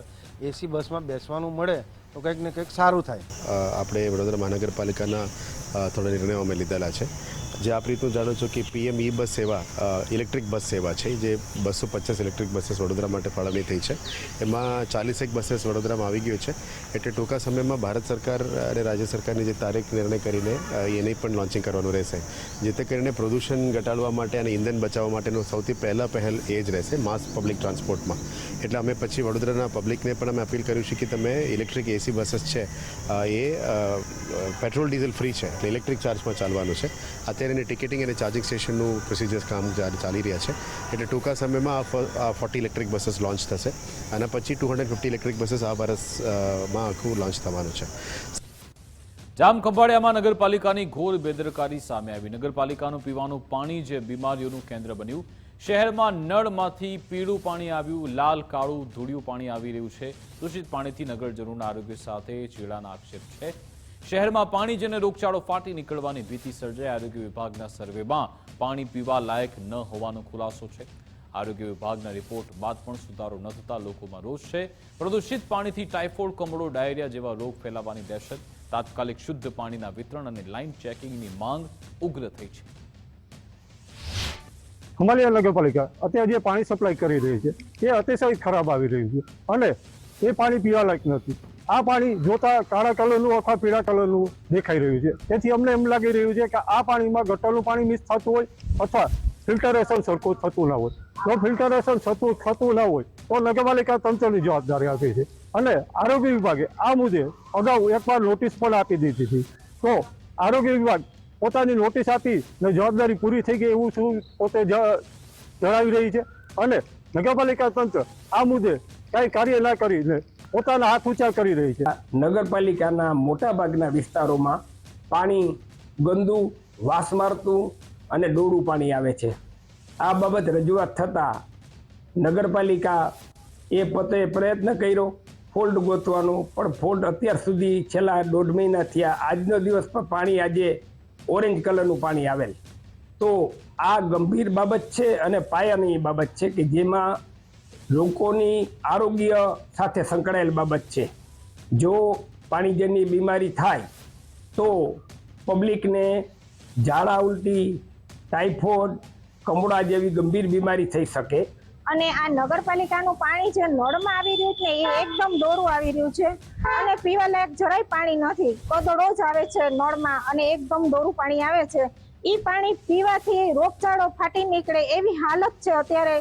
એસી બસમાં બેસવાનું મળે તો કંઈક ને કંઈક સારું થાય. આપણે વડોદરા મહાનગરપાલિકાના થોડા નિર્ણયો અમે લીધેલા છે. જે આપ રીતનું જાણો છો કે PM ઈ બસ સેવા ઇલેક્ટ્રિક બસ સેવા છે, જે 250 ઇલેક્ટ્રિક બસીસ વડોદરા માટે ફાળવણી થઈ છે. એમાં 41 બસીસ વડોદરામાં આવી ગયું છે. એટલે ટૂંકા સમયમાં ભારત સરકાર અને રાજ્ય સરકારની જે તારીખ નિર્ણય કરીને એની પણ લોન્ચિંગ કરવાનું રહેશે, જેથી કરીને પ્રદૂષણ ઘટાડવા માટે અને ઇંધણ બચાવવા માટેનું સૌથી પહેલ એ જ રહેશે માસ પબ્લિક ટ્રાન્સપોર્ટમાં. એટલે અમે પછી વડોદરાના પબ્લિકને પણ અમે અપીલ કર્યું છે કે તમે ઇલેક્ટ્રિક એસી બસીસ છે એ પેટ્રોલ ડીઝલ ફ્રી છે, એટલે ઇલેક્ટ્રિક ચાર્જમાં ચાલવાનું છે. અત્યારે એની ટિકિટિંગ અને ચાર્જિંગ સ્ટેશનનું પ્રોસિજર્સ કામ ચાલી રહ્યા છે. એટલે ટૂંકા સમયમાં આ 40 ઇલેક્ટ્રિક બસીસ લોન્ચ થશે અને પછી 250 ઇલેક્ટ્રિક બસીસ આ વર્ષમાં આખું લોન્ચ થવાનું છે. જામખંભાળિયામાં નગરપાલિકાની ઘોર બેદરકારી સામે આવી. નગરપાલિકાનું પીવાનું પાણી જે બીમારીઓનું કેન્દ્ર બન્યું. શહેરમાં નળમાંથી પીળું પાણી આવ્યું, લાલ કાળું ધૂળિયું પાણી આવી રહ્યું છે. દૂષિત પાણીથી નગરજનોના આરોગ્ય સાથે ચેડાના આક્ષેપ છે. શહેરમાં પાણી જેને રોગચાળો ફાટી નીકળવાની ભીતિ સર્જાઈ. આરોગ્ય વિભાગના સર્વેમાં પાણી પીવા લાયક ન હોવાનો ખુલાસો છે. આરોગ્ય વિભાગના રિપોર્ટ બાદ પણ સુધારો ન થતા લોકોમાં રોષ છે. પ્રદૂષિત પાણીથી ટાઇફોઇડ, કમળો, ડાયરિયા જેવા રોગ ફેલાવાની દહેશત. તાત્કાલિક શુદ્ધ પાણીના વિતરણ અને લાઇન ચેકિંગની માંગ ઉગ્ર થઈ છે. અમારી નગરપાલિકા અત્યારે જે પાણી સપ્લાય કરી રહી છે એ અતિશય ખરાબ આવી રહ્યું છે અને એ પાણી પીવા લાયક નથી. આ પાણી જોતા કાળા કલરનું અથવા પીળા કલરનું દેખાઈ રહ્યું છે. તેથી અમને એમ લાગી રહ્યું છે કે આ પાણીમાં ગટરનું પાણી મિક્સ થતું હોય અથવા ફિલ્ટરેશન સરખું થતું ના હોય. જો ફિલ્ટરેશન થતું ના હોય તો નગરપાલિકા તંત્રની જવાબદારી આપી છે અને આરોગ્ય વિભાગે આ મુદ્દે અગાઉ એકવાર નોટિસ પણ આપી દીધી હતી. તો આરોગ્ય વિભાગ પોતાની નોટિસ આપી ને જવાબદારી પૂરી થઈ ગઈ એવું શું પોતે જણાવી રહી છે અને નગરપાલિકા તંત્ર આ મુદ્દે કાંઈ કાર્ય ના કરીને પોતાના હાથ ઊંચા કરી રહી છે. નગરપાલિકાના મોટા ભાગના વિસ્તારોમાં પાણી ગંદુ, વાસ મારતું અને ડોળું પાણી આવે છે. આ બાબત રજૂઆત થતાં નગરપાલિકા એ પોતે પ્રયત્ન કર્યો ફોલ્ટ ગોતવાનો, પણ ફોલ્ટ અત્યાર સુધી છેલ્લા 1.5 મહિના થયા. આજનો દિવસ પર પાણી આજે ઓરેન્જ કલરનું પાણી આવેલ. તો આ ગંભીર બાબત છે અને પાયાની બાબત છે કે જેમાં લોકોની આરોગ્ય સાથે સંકળાયેલ બાબત છે. જો પાણીજન્ય બીમારી થાય તો પબ્લિકને ઝાડા ઉલટી, ટાઇફોઇડ, કમળા જેવી ગંભીર બીમારી થઈ શકે. અને આ નગરપાલિકાનું પાણી જે નળમાં આવી રહ્યું છે એ એકદમ ડોરું આવી રહ્યું છે અને પીવા લાયક જરાય પાણી નથી. કદડો જ આવે છે નળમાં અને એકદમ ડોરું પાણી આવે છે. એ પાણી પીવાથી રોગચાળો ફાટી નીકળે એવી હાલત છે અત્યારે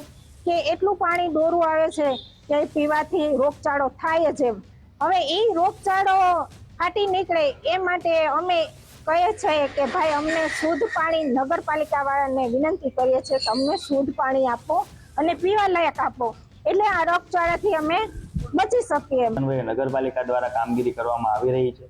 કે એટલું પાણી ડોરું આવે છે કે પીવાથી રોગચાળો થાય જ. એમ હવે એ રોગચાળો ફાટી નીકળે એ માટે અમે કહીએ છીએ કે ભાઈ અમને શુદ્ધ પાણી નગરપાલિકા વાળાને વિનંતી કરીએ છીએ કે અમને શુદ્ધ પાણી આપો અને પીવા લાયક આપો એટલે આ રોગચાળાથી અમે બચી શકીએ. નગરપાલિકા દ્વારા કામગીરી કરવામાં આવી રહી છે.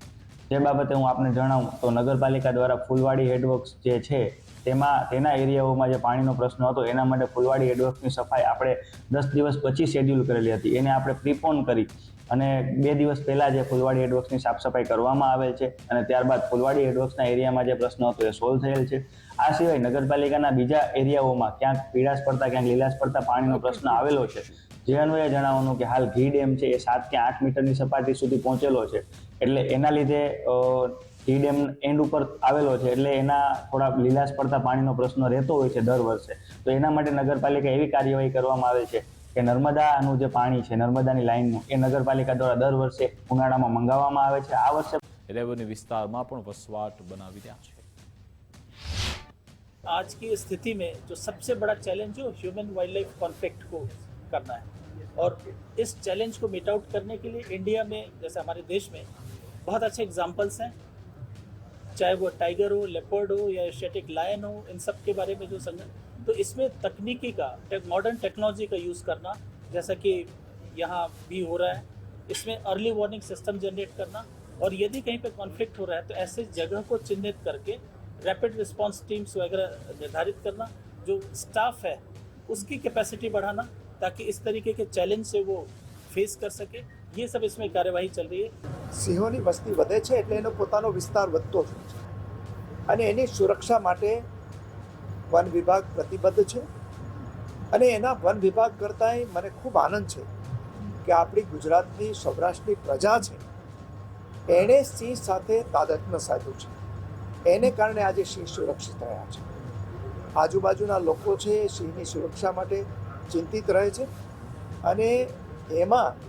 જે બાબતે હું આપને જણાવું તો નગરપાલિકા દ્વારા ફૂલવાડી હેડવર્ક્સ જે છે તેના એરિયાઓમાં જે પાણીનો પ્રશ્ન હતો એના માટે ફૂલવાડી હેડવર્ક્સની સફાઈ આપણે 10 દિવસ પછી શેડ્યુલ કરેલી હતી. એને આપણે પ્રીપોન કરી અને 2 દિવસ પહેલાં જે ફૂલવાડી હેડવર્ક્સની સાફ સફાઈ કરવામાં આવેલ છે અને ત્યારબાદ ફૂલવાડી હેડવર્ક્સના એરિયામાં જે પ્રશ્ન હતો એ સોલ્વ થયેલ છે. આ સિવાય નગરપાલિકાના બીજા એરિયાઓમાં ક્યાંક પીળાશ પડતા ક્યાંક લીલાશ પડતા પાણીનો પ્રશ્ન આવેલો છે. જે અન્વયે જણાવવાનું કે હાલ ઘી ડેમ છે એ 7 કે 8 મીટરની સપાટી સુધી પહોંચેલો છે. એટલે એના લીધે ઘી ડેમ એન્ડ ઉપર આવેલો છે એટલે એના થોડા લીલાશ પડતા પાણીનો પ્રશ્ન રહેતો હોય છે દર વર્ષે. તો એના માટે નગરપાલિકા એવી કાર્યવાહી કરવામાં આવે છે કે નર્મદાનું જે પાણી છે નર્મદાની લાઇનનું એ નગરપાલિકા દ્વારા દર વર્ષે ઉનાળામાં મંગાવવામાં આવે છે. આ વર્ષે રેવન્યુ વિસ્તારમાં પણ વસવાટ બનાવી રહ્યા છે. आज की स्थिति में जो सबसे बड़ा चैलेंज है ह्यूमन वाइल्ड लाइफ कॉन्फ्लिक्ट को करना है और इस चैलेंज को मीट आउट करने के लिए इंडिया में जैसे हमारे देश में बहुत अच्छे एग्जाम्पल्स हैं, चाहे वो टाइगर हो, लेपर्ड हो या एशियाटिक लायन हो, इन सब के बारे में जो तो इसमें तकनीकी का मॉडर्न टेक्नोलॉजी का यूज़ करना, जैसा कि यहाँ भी हो रहा है, इसमें अर्ली वार्निंग सिस्टम जनरेट करना और यदि कहीं पे कॉन्फ्लिक्ट हो रहा है तो ऐसे जगह को चिन्हित करके रैपिड रिस्पांस टीम्स वगैरह निर्धारित करना, जो स्टाफ है उसकी कैपेसिटी बढ़ाना ताकि इस तरीके के चैलेंज से वो फेस कर सके. ये सब इसमें कार्यवाही चल रही है. સિંહોની વસ્તી વધે છે એટલે એનો પોતાનો વિસ્તાર વધતો જ છે અને એની સુરક્ષા માટે વન વિભાગ પ્રતિબદ્ધ છે અને એના વન વિભાગ કરતાંય મને ખૂબ આનંદ છે કે આપણી ગુજરાતની સૌરાષ્ટ્રની પ્રજા છે એણે સિંહ સાથે તાદાત્મ્ય સાધ્યું છે. એને કારણે આજે સિંહ સુરક્ષિત રહ્યા છે. આજુબાજુના લોકો છે એ સિંહની સુરક્ષા માટે ચિંતિત રહે છે અને એમાં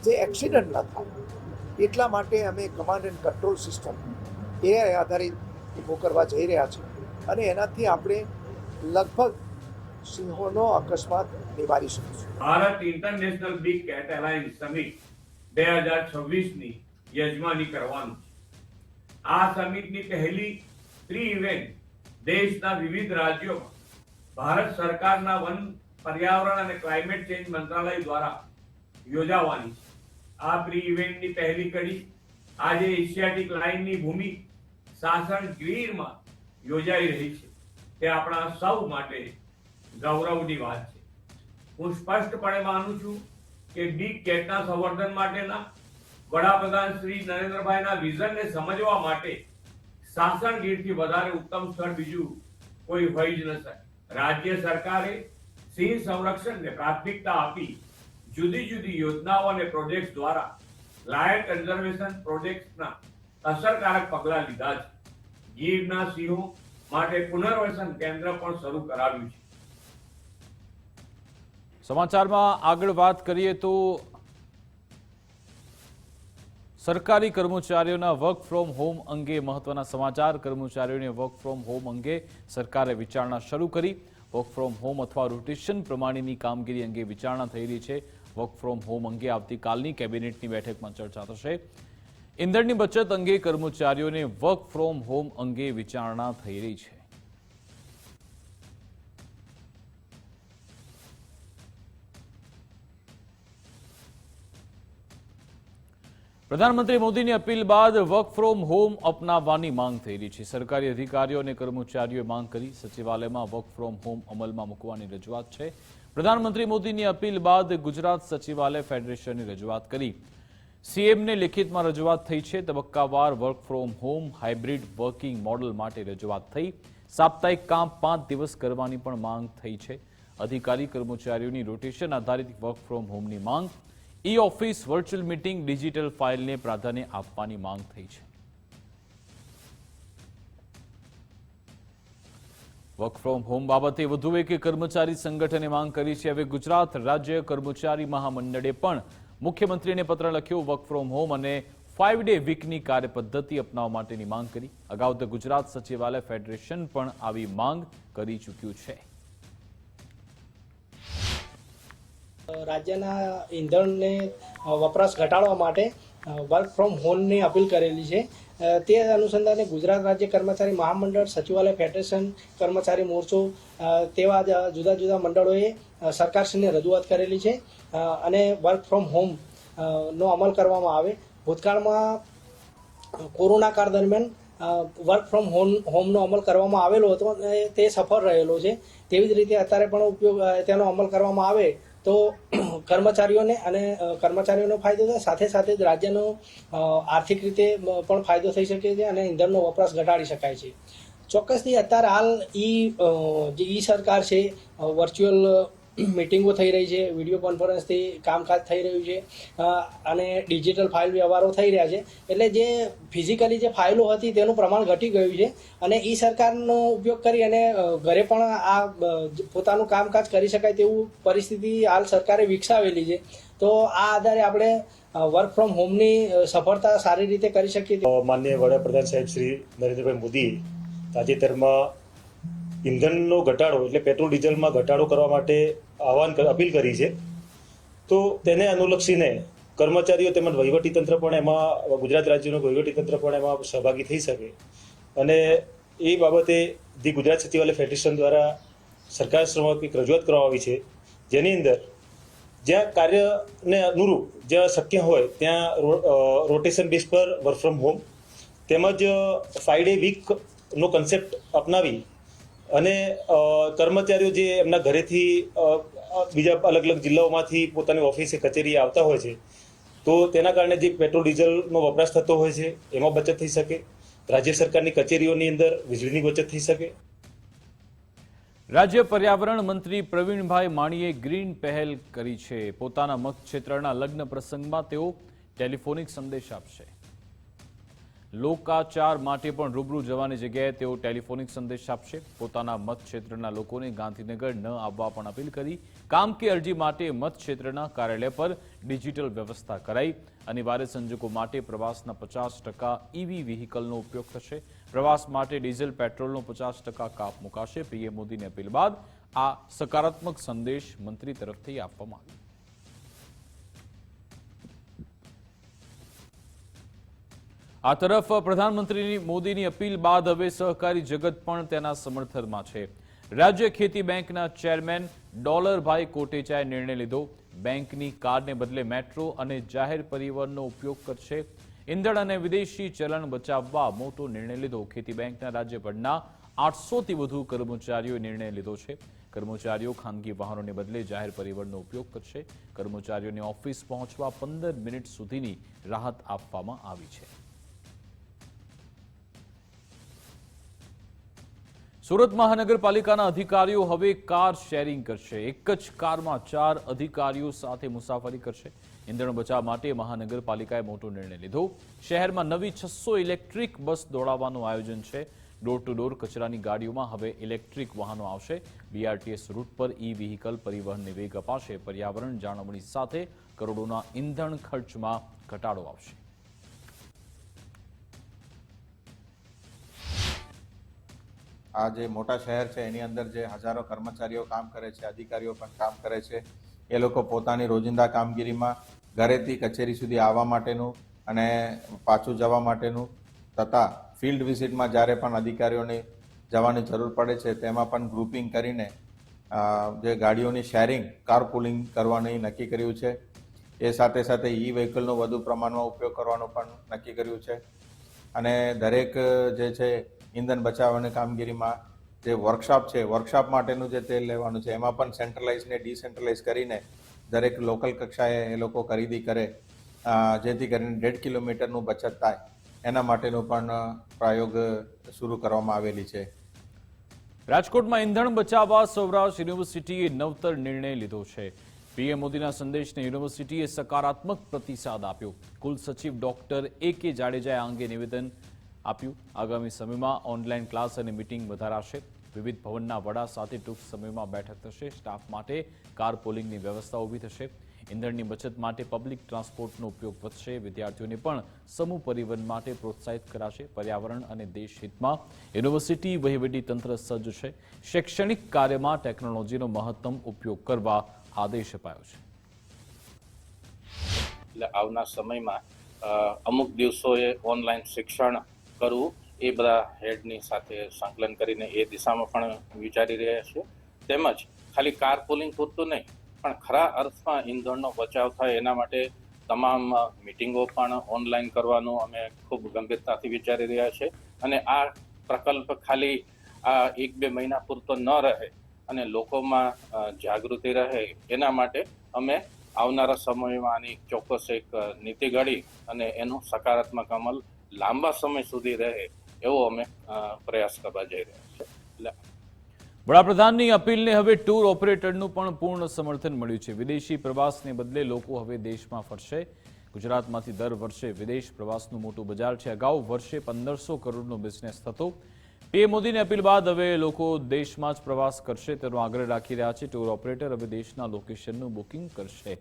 જે એક્સિડન્ટ ન થાય એટલા માટે અમે કમાન્ડ એન્ડ કંટ્રોલ સિસ્ટમ એ આધારિત ઊભો કરવા જઈ રહ્યા છીએ અને એનાથી આપણે લગભગ સિંહોનો અકસ્માત નિવારી શકીશું. Bharat international big cat alliance summit 2026ની યજમાની કરવાનું છે. આ સમિટની પહેલી 3 ઇવેન્ટ દેશના વિવિધ રાજ્યોમાં ભારત સરકારના વન, પર્યાવરણ અને ક્લાઇમેટ ચેન્જ મંત્રાલય દ્વારા યોજાવાની છે. આ પ્રી ઇવેન્ટની પહેલી કડી આજે એશિયાટિક લાઇનની ભૂમિ સાસણ ગીરમાં યોજાઈ રહી છે. તે આપણા સૌ માટે ગૌરવની વાત છે. હું સ્પષ્ટપણે માનું છું કે બિગ કેટના સંવર્ધન માટેના વડાપ્રધાન શ્રી નરેન્દ્રભાઈના વિઝનને સમજવા માટે સાસણ ગીરથી વધારે ઉત્તમ સ્થળ બીજું કોઈ હોઈ જ ન શકે. રાજ્ય સરકારે સિંહ સંરક્ષણને પ્રાથમિકતા આપી જુદી જુદી યોજનાઓ અને પ્રોજેક્ટ્સ દ્વારા લાયન કન્ઝર્વેશન પ્રોજેક્ટ્સના અસરકારક પગલાં લીધા છે. ગીરના સિંહો માટે પુનર્વસન કેન્દ્ર પણ શરૂ કરાવ્યું છે. સમાચારમાં આગળ વાત કરીએ તો સરકારી કર્મચારીઓના વર્ક ફ્રોમ હોમ અંગે મહત્વના સમાચાર. કર્મચારીઓને વર્ક ફ્રોમ હોમ અંગે સરકારે વિચારણા શરૂ કરી. વર્ક ફ્રોમ હોમ અથવા રોટેશન પ્રમાણેની કામગીરી અંગે વિચારણા થઈ રહી છે. વર્ક ફ્રોમ હોમ અંગે આવતીકાલની કેબિનેટની બેઠકમાં ચર્ચા થશે. ઇંધણની બચત અંગે કર્મચારીઓને વર્ક ફ્રોમ હોમ અંગે વિચારણા થઈ રહી છે. પ્રધાનમંત્રી મોદીની અપીલ બાદ વર્ક ફ્રોમ હોમ અપનાવવાની માંગ થઈ રહી છે. સરકારી અધિકારીઓ અને કર્મચારીઓએ માંગ કરી. સચિવાલયમાં વર્ક ફ્રોમ હોમ અમલમાં મૂકવાની રજૂઆત છે. પ્રધાનમંત્રી મોદીની અપીલ બાદ ગુજરાત સચિવાલય ફેડરેશનની રજૂઆત કરી. સીએમને લેખિતમાં રજૂઆત થઈ છે. તબક્કાવાર work from home hybrid working model માટે રજૂઆત થઈ. સાપ્તાહિક કામ 5 દિવસ કરવાની પણ માંગ થઈ છે. અધિકારી કર્મચારીઓની રોટેશન આધારિત વર્ક ફ્રોમ હોમની માંગ, ઈ ઓફિસ, વર્ચ્યુઅલ મીટિંગ, ડિજિટલ ફાઇલને પ્રાધાન્ય આપવાની માંગ થઈ છે. વર્ક ફ્રોમ હોમ બાબતે વધુ એક કર્મચારી સંગઠને માંગ કરી છે. હવે ગુજરાત રાજ્ય કર્મચારી મહામંડળે પણ મુખ્યમંત્રીને પત્ર લખ્યો. વર્ક ફ્રોમ હોમ અને 5 ડે વીકની કાર્યપદ્ધતિ અપનાવવા માટેની માંગ કરી. અગાઉ તો ગુજરાત સચિવાલય ફેડરેશન પણ આવી માંગ કરી ચૂક્યું છે. રાજ્યના ઇંધણને વપરાશ ઘટાડવા માટે વર્ક ફ્રોમ હોમની અપીલ કરેલી છે. તે અનુસંધાને ગુજરાત રાજ્ય કર્મચારી મહામંડળ, સચિવાલય ફેડરેશન, કર્મચારી મોરચો તેવા જુદા જુદા મંડળોએ સરકારશ્રીને રજૂઆત કરેલી છે અને વર્ક ફ્રોમ હોમ નો અમલ કરવામાં આવે. ભૂતકાળમાં કોરોના કાળ દરમિયાન વર્ક ફ્રોમ હોમનો અમલ કરવામાં આવેલો હતો અને તે સફળ રહેલો છે. તેવી જ રીતે અત્યારે પણ તેનો અમલ કરવામાં આવે તો કર્મચારીઓને ફાયદો થાય, સાથે સાથે જ રાજ્યનો આર્થિક રીતે પણ ફાયદો થઈ શકે છે અને ઇંધણનો વપરાશ ઘટાડી શકાય છે. ચોક્કસથી અત્યારે હાલ જે ઈ સરકાર છે, વર્ચ્યુઅલ મિટિંગો થઈ રહી છે, વિડીયો કોન્ફરન્સથી કામકાજ થઈ રહ્યું છે અને ડિજિટલ ફાઇલ વ્યવહારો થઈ રહ્યા છે. એટલે જે ફિઝિકલી જે ફાઇલો હતી તેનું પ્રમાણ ઘટી ગયું છે અને ઈ સરકારનો ઉપયોગ કરી અને ઘરે પણ આ પોતાનું કામકાજ કરી શકાય તેવું પરિસ્થિતિ હાલ સરકારે વિકસાવેલી છે. તો આ આધારે આપણે વર્ક ફ્રોમ હોમની સફળતા સારી રીતે કરી શકીએ. માનનીય વડાપ્રધાન સાહેબ શ્રી નરેન્દ્રભાઈ મોદીએ તાજેતરમાં ઇંધણનો ઘટાડો એટલે પેટ્રોલ ડીઝલમાં ઘટાડો કરવા માટે અપીલ કરી છે. તો તેને અનુલક્ષીને કર્મચારીઓ તેમજ વહીવટીતંત્ર પણ એમાં, ગુજરાત રાજ્યનું વહીવટીતંત્ર પણ એમાં સહભાગી થઈ શકે અને એ બાબતે જે ગુજરાત સચિવાલય ફેડરેશન દ્વારા સરકાર સમક્ષ એક રજૂઆત કરવામાં આવી છે, જેની અંદર જ્યાં કાર્યને અનુરૂપ જ્યાં શક્ય હોય ત્યાં રોટેશન બેઝ પર વર્ક ફ્રોમ હોમ તેમજ 5 ડે વીકનો કન્સેપ્ટ અપનાવી અને કર્મચારીઓ જે એમના ઘરેથી બીજા અલગ અલગ જિલ્લાઓમાંથી પોતાની ઓફિસે કચેરીએ આવતા હોય છે, તો તેના કારણે જે પેટ્રોલ ડીઝલનો વપરાશ થતો હોય છે એમાં બચત થઈ શકે. રાજ્ય સરકારની કચેરીઓની અંદર વીજળીની બચત થઈ શકે. રાજ્ય પર્યાવરણ મંત્રી પ્રવીણભાઈ માણીએ ગ્રીન પહેલ કરી છે. પોતાના મતક્ષેત્રના લગ્ન પ્રસંગમાં તેઓ ટેલિફોનિક સંદેશ આપશે. લોકાચાર માટે પણ રૂબરૂ જવાની જગ્યાએ તેઓ ટેલિફોનિક સંદેશ આપશે. પોતાના મતક્ષેત્રના લોકોને ગાંધીનગર ન આવવા પણ અપીલ કરી. કામ કે અરજી માટે મતક્ષેત્રના કાર્યાલય પર ડિજિટલ વ્યવસ્થા કરાઈ. અનિવાર્ય સંજોગો માટે પ્રવાસના 50% ઈવી વ્હીકલનો ઉપયોગ થશે. પ્રવાસ માટે ડીઝલ, પેટ્રોલનો 50% કાપ મુકાશે. પીએમ મોદીની અપીલ બાદ આ સકારાત્મક સંદેશ મંત્રી તરફથી આપવામાં આવ્યો. આ તરફ પ્રધાનમંત્રી મોદીની અપીલ બાદ હવે સહકારી જગત પણ તેના સમર્થનમાં છે. રાજ્ય ખેતી બેંકના ચેરમેન ડોલરભાઈ કોટેચાએ નિર્ણય લીધો. બેંકની કારને બદલે મેટ્રો અને જાહેર પરિવહનનો ઉપયોગ કરશે. ઇંધણ અને વિદેશી ચલણ બચાવવા મોટો નિર્ણય લીધો. ખેતી બેંકના રાજ્યભરના 800થી વધુ કર્મચારીઓએ નિર્ણય લીધો છે. કર્મચારીઓ ખાનગી વાહનોને બદલે જાહેર પરિવહનનો ઉપયોગ કરશે. કર્મચારીઓને ઓફિસ પહોંચવા 15 મિનિટ સુધીની રાહત આપવામાં આવી છે. સુરત મહાનગરપાલિકાના અધિકારીઓ હવે કાર શેરિંગ કરશે. એક જ કારમાં 4 અધિકારીઓ સાથે મુસાફરી કરશે. ઇંધણ બચાવ માટે મહાનગરપાલિકાએ મોટો નિર્ણય લીધો. શહેરમાં નવી 600 ઇલેક્ટ્રિક બસ દોડાવવાનું આયોજન છે. ડોર ટુ ડોર કચરાની ગાડીઓમાં હવે ઇલેક્ટ્રિક વાહનો આવશે. BRTS રૂટ પર ઈ-વ્હીકલ પરિવહનને વેગ અપાશે. પર્યાવરણ જાળવણી સાથે કરોડોના ઇંધણ ખર્ચમાં ઘટાડો આવશે. આ જે મોટા શહેર છે એની અંદર જે હજારો કર્મચારીઓ કામ કરે છે, અધિકારીઓ પણ કામ કરે છે, એ લોકો પોતાની રોજિંદા કામગીરીમાં ઘરેથી કચેરી સુધી આવવા માટેનું અને પાછું જવા માટેનું તથા ફિલ્ડ વિઝિટમાં જ્યારે પણ અધિકારીઓને જવાની જરૂર પડે છે તેમાં પણ ગ્રુપિંગ કરીને જે ગાડીઓની શેરિંગ કાર પુલિંગ કરવાનું નક્કી કર્યું છે. એ સાથે સાથે ઈ-વ્હીકલનો વધુ પ્રમાણમાં ઉપયોગ કરવાનું પણ નક્કી કર્યું છે. અને દરેક જે છે ઇંધણ બચાવવાની કામગીરીમાં જે વર્કશોપ છે, વર્કશોપ માટેનું જે તેલ લેવાનું છે એમાં પણ સેન્ટ્રલાઇઝ ને ડિસેન્ટ્રલાઇઝ કરીને દરેક લોકલ કક્ષાએ એ લોકો ખરીદી કરે, જેથી કરીને 1.5 કિલોમીટરનું બચત થાય એના માટેનું પણ પ્રયોગ શરૂ કરવામાં આવેલી છે. રાજકોટમાં ઇંધણ બચાવવા સૌરાષ્ટ્ર યુનિવર્સિટીએ નવતર નિર્ણય લીધો છે. પીએમ મોદીના સંદેશને યુનિવર્સિટીએ સકારાત્મક પ્રતિસાદ આપ્યો. કુલસચિવ ડોક્ટર AK જાડેજાએ આ અંગે નિવેદન આપ્યું. આગામી સમયમાં ઓનલાઈન ક્લાસ અને મીટિંગ વધારાશે. વિવિધ ભવનના વડા સાથે ટૂંક સમયમાં બેઠક થશે. સ્ટાફ માટે કાર પોલિંગની વ્યવસ્થા ઊભી થશે. ઇંધણની બચત માટે પબ્લિક ટ્રાન્સપોર્ટનો ઉપયોગ વધશે. વિદ્યાર્થીઓને પણ સમૂહ પરિવહન માટે પ્રોત્સાહિત કરાશે. પર્યાવરણ અને દેશ હિતમાં યુનિવર્સિટી વહીવટી તંત્ર સજ્જ છે. શૈક્ષણિક કાર્યમાં ટેકનોલોજીનો મહત્તમ ઉપયોગ કરવા આદેશ અપાયો છે. એટલે આવનાર સમયમાં અમુક દિવસોએ ઓનલાઈન શિક્ષણ કરવું એ બધા હેડની સાથે સંકલન કરીને એ દિશામાં પણ વિચારી રહ્યા છે. તેમજ ખાલી કાર પુલિંગ પૂરતું નહીં પણ ખરા અર્થમાં ઇંધણનો બચાવ થાય એના માટે તમામ મિટિંગો પણ ઓનલાઈન કરવાનું અમે ખૂબ ગંભીરતાથી વિચારી રહ્યા છે. અને આ પ્રકલ્પ ખાલી આ 1-2 મહિના પૂરતો ન રહે અને લોકોમાં જાગૃતિ રહે એના માટે અમે આવનારા સમયમાં આની ચોક્કસ એક નીતિ ઘડી અને એનું સકારાત્મક અમલ લાંબા સમય સુધી રહે એવો અમે પ્રયાસ કરવા જઈ રહ્યા છીએ. વડાપ્રધાનની અપીલને હવે ટૂર ઓપરેટરનું પણ પૂર્ણ સમર્થન મળ્યું છે. વિદેશી પ્રવાસને બદલે લોકો હવે દેશમાં ફરશે. ગુજરાતમાંથી દર વર્ષે વિદેશ પ્રવાસનું મોટું બજાર છે. અગાઉ વર્ષે 1500 કરોડનો બિઝનેસ થતો. પીએમ મોદીની અપીલ બાદ હવે લોકો દેશમાં જ પ્રવાસ કરશે તેનો આગ્રહ રાખી રહ્યા છે. ટૂર ઓપરેટર હવે દેશના લોકેશનનું બુકિંગ કરશે.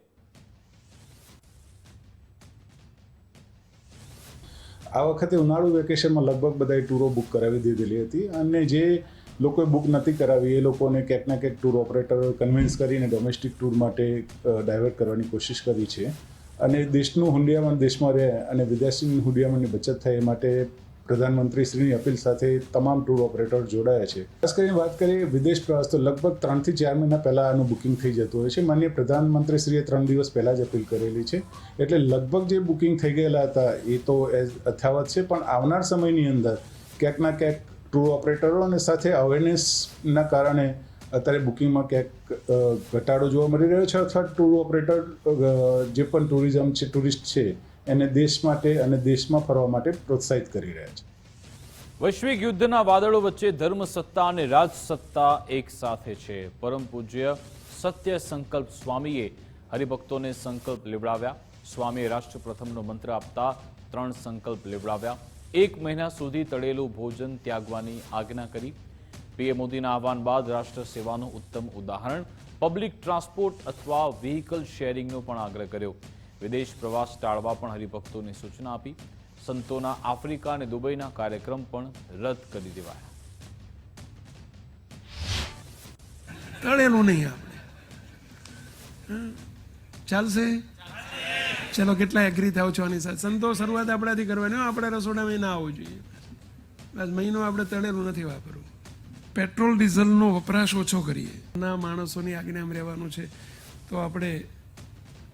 આ વખતે ઉનાળુ વેકેશનમાં લગભગ બધાએ ટૂરો બુક કરાવી દીધેલી હતી અને જે લોકોએ બુક નથી કરાવી એ લોકોને ક્યાંક ના ક્યાંક ટૂર ઓપરેટર કન્વિન્સ કરીને ડોમેસ્ટિક ટૂર માટે ડાયવર્ટ કરવાની કોશિશ કરી છે. અને દેશનું હુંડિયામણ દેશમાં રહે અને વિદેશી હુંડિયામણની બચત થાય એ માટે પ્રધાનમંત્રીશ્રીની અપીલ સાથે તમામ ટૂર ઓપરેટર જોડાયા છે. ખાસ કરીને વાત કરીએ વિદેશ પ્રવાસ તો લગભગ 3 થી 4 મહિના પહેલાં આનું બુકિંગ થઈ જતું હોય છે. માનનીય પ્રધાનમંત્રીશ્રીએ 3 દિવસ પહેલાં જ અપીલ કરેલી છે. એટલે લગભગ જે બુકિંગ થઈ ગયેલા હતા એ તો યથાવત છે. પણ આવનાર સમયની અંદર ક્યાંક ના ક્યાંક ટૂર ઓપરેટરો અને સાથે અવેરનેસના કારણે અત્યારે બુકિંગમાં ક્યાંક ઘટાડો જોવા મળી રહ્યો છે. અથવા ટૂર ઓપરેટર જે પણ ટુરિઝમ છે, ટુરિસ્ટ છે એને દેશ માટે અને દેશમાં ફરવા માટે પ્રોત્સાહિત કરી રહ્યા છે. વૈશ્વિક યુદ્ધના વાદળો વચ્ચે ધર્મ સત્તા અને રાજસત્તા એક સાથે છે. પરમ પૂજ્ય સત્ય સંકલ્પ સ્વામીએ હરિભક્તોને સંકલ્પ લેવડાવ્યા. સ્વામીએ રાષ્ટ્ર પ્રથમનો મંત્ર આપતા 3 સંકલ્પ લેવડાવ્યા. 1 મહિના સુધી તળેલું ભોજન ત્યાગવાની આજ્ઞા કરી. પીએમ મોદીના આહવાન બાદ રાષ્ટ્ર સેવાનું ઉત્તમ ઉદાહરણ. પબ્લિક ટ્રાન્સપોર્ટ અથવા વ્હીકલ શેરિંગનો પણ આગ્રહ કર્યો. વિદેશ પ્રવાસ ટાળવા પણ હરિભક્તોને સૂચના આપી. સંતોના આફ્રિકા અને દુબઈના કાર્યક્રમ પણ રદ કરી દેવાયા. તળેલું નહીં આપણે ચાલશે. ચલો કેટલા એગ્રી થાવ છો આની સાથે. સંતો શરૂઆત આપણાથી કરવાની, આપણે રસોડામાં ના આવવું જોઈએ. બસ મહિનો આપણે તળેલું નથી વાપરવું. પેટ્રોલ ડીઝલનો વપરાશ ઓછો કરીએ. ના માણસોની આજ્ઞામાં રહેવાનું છે તો આપણે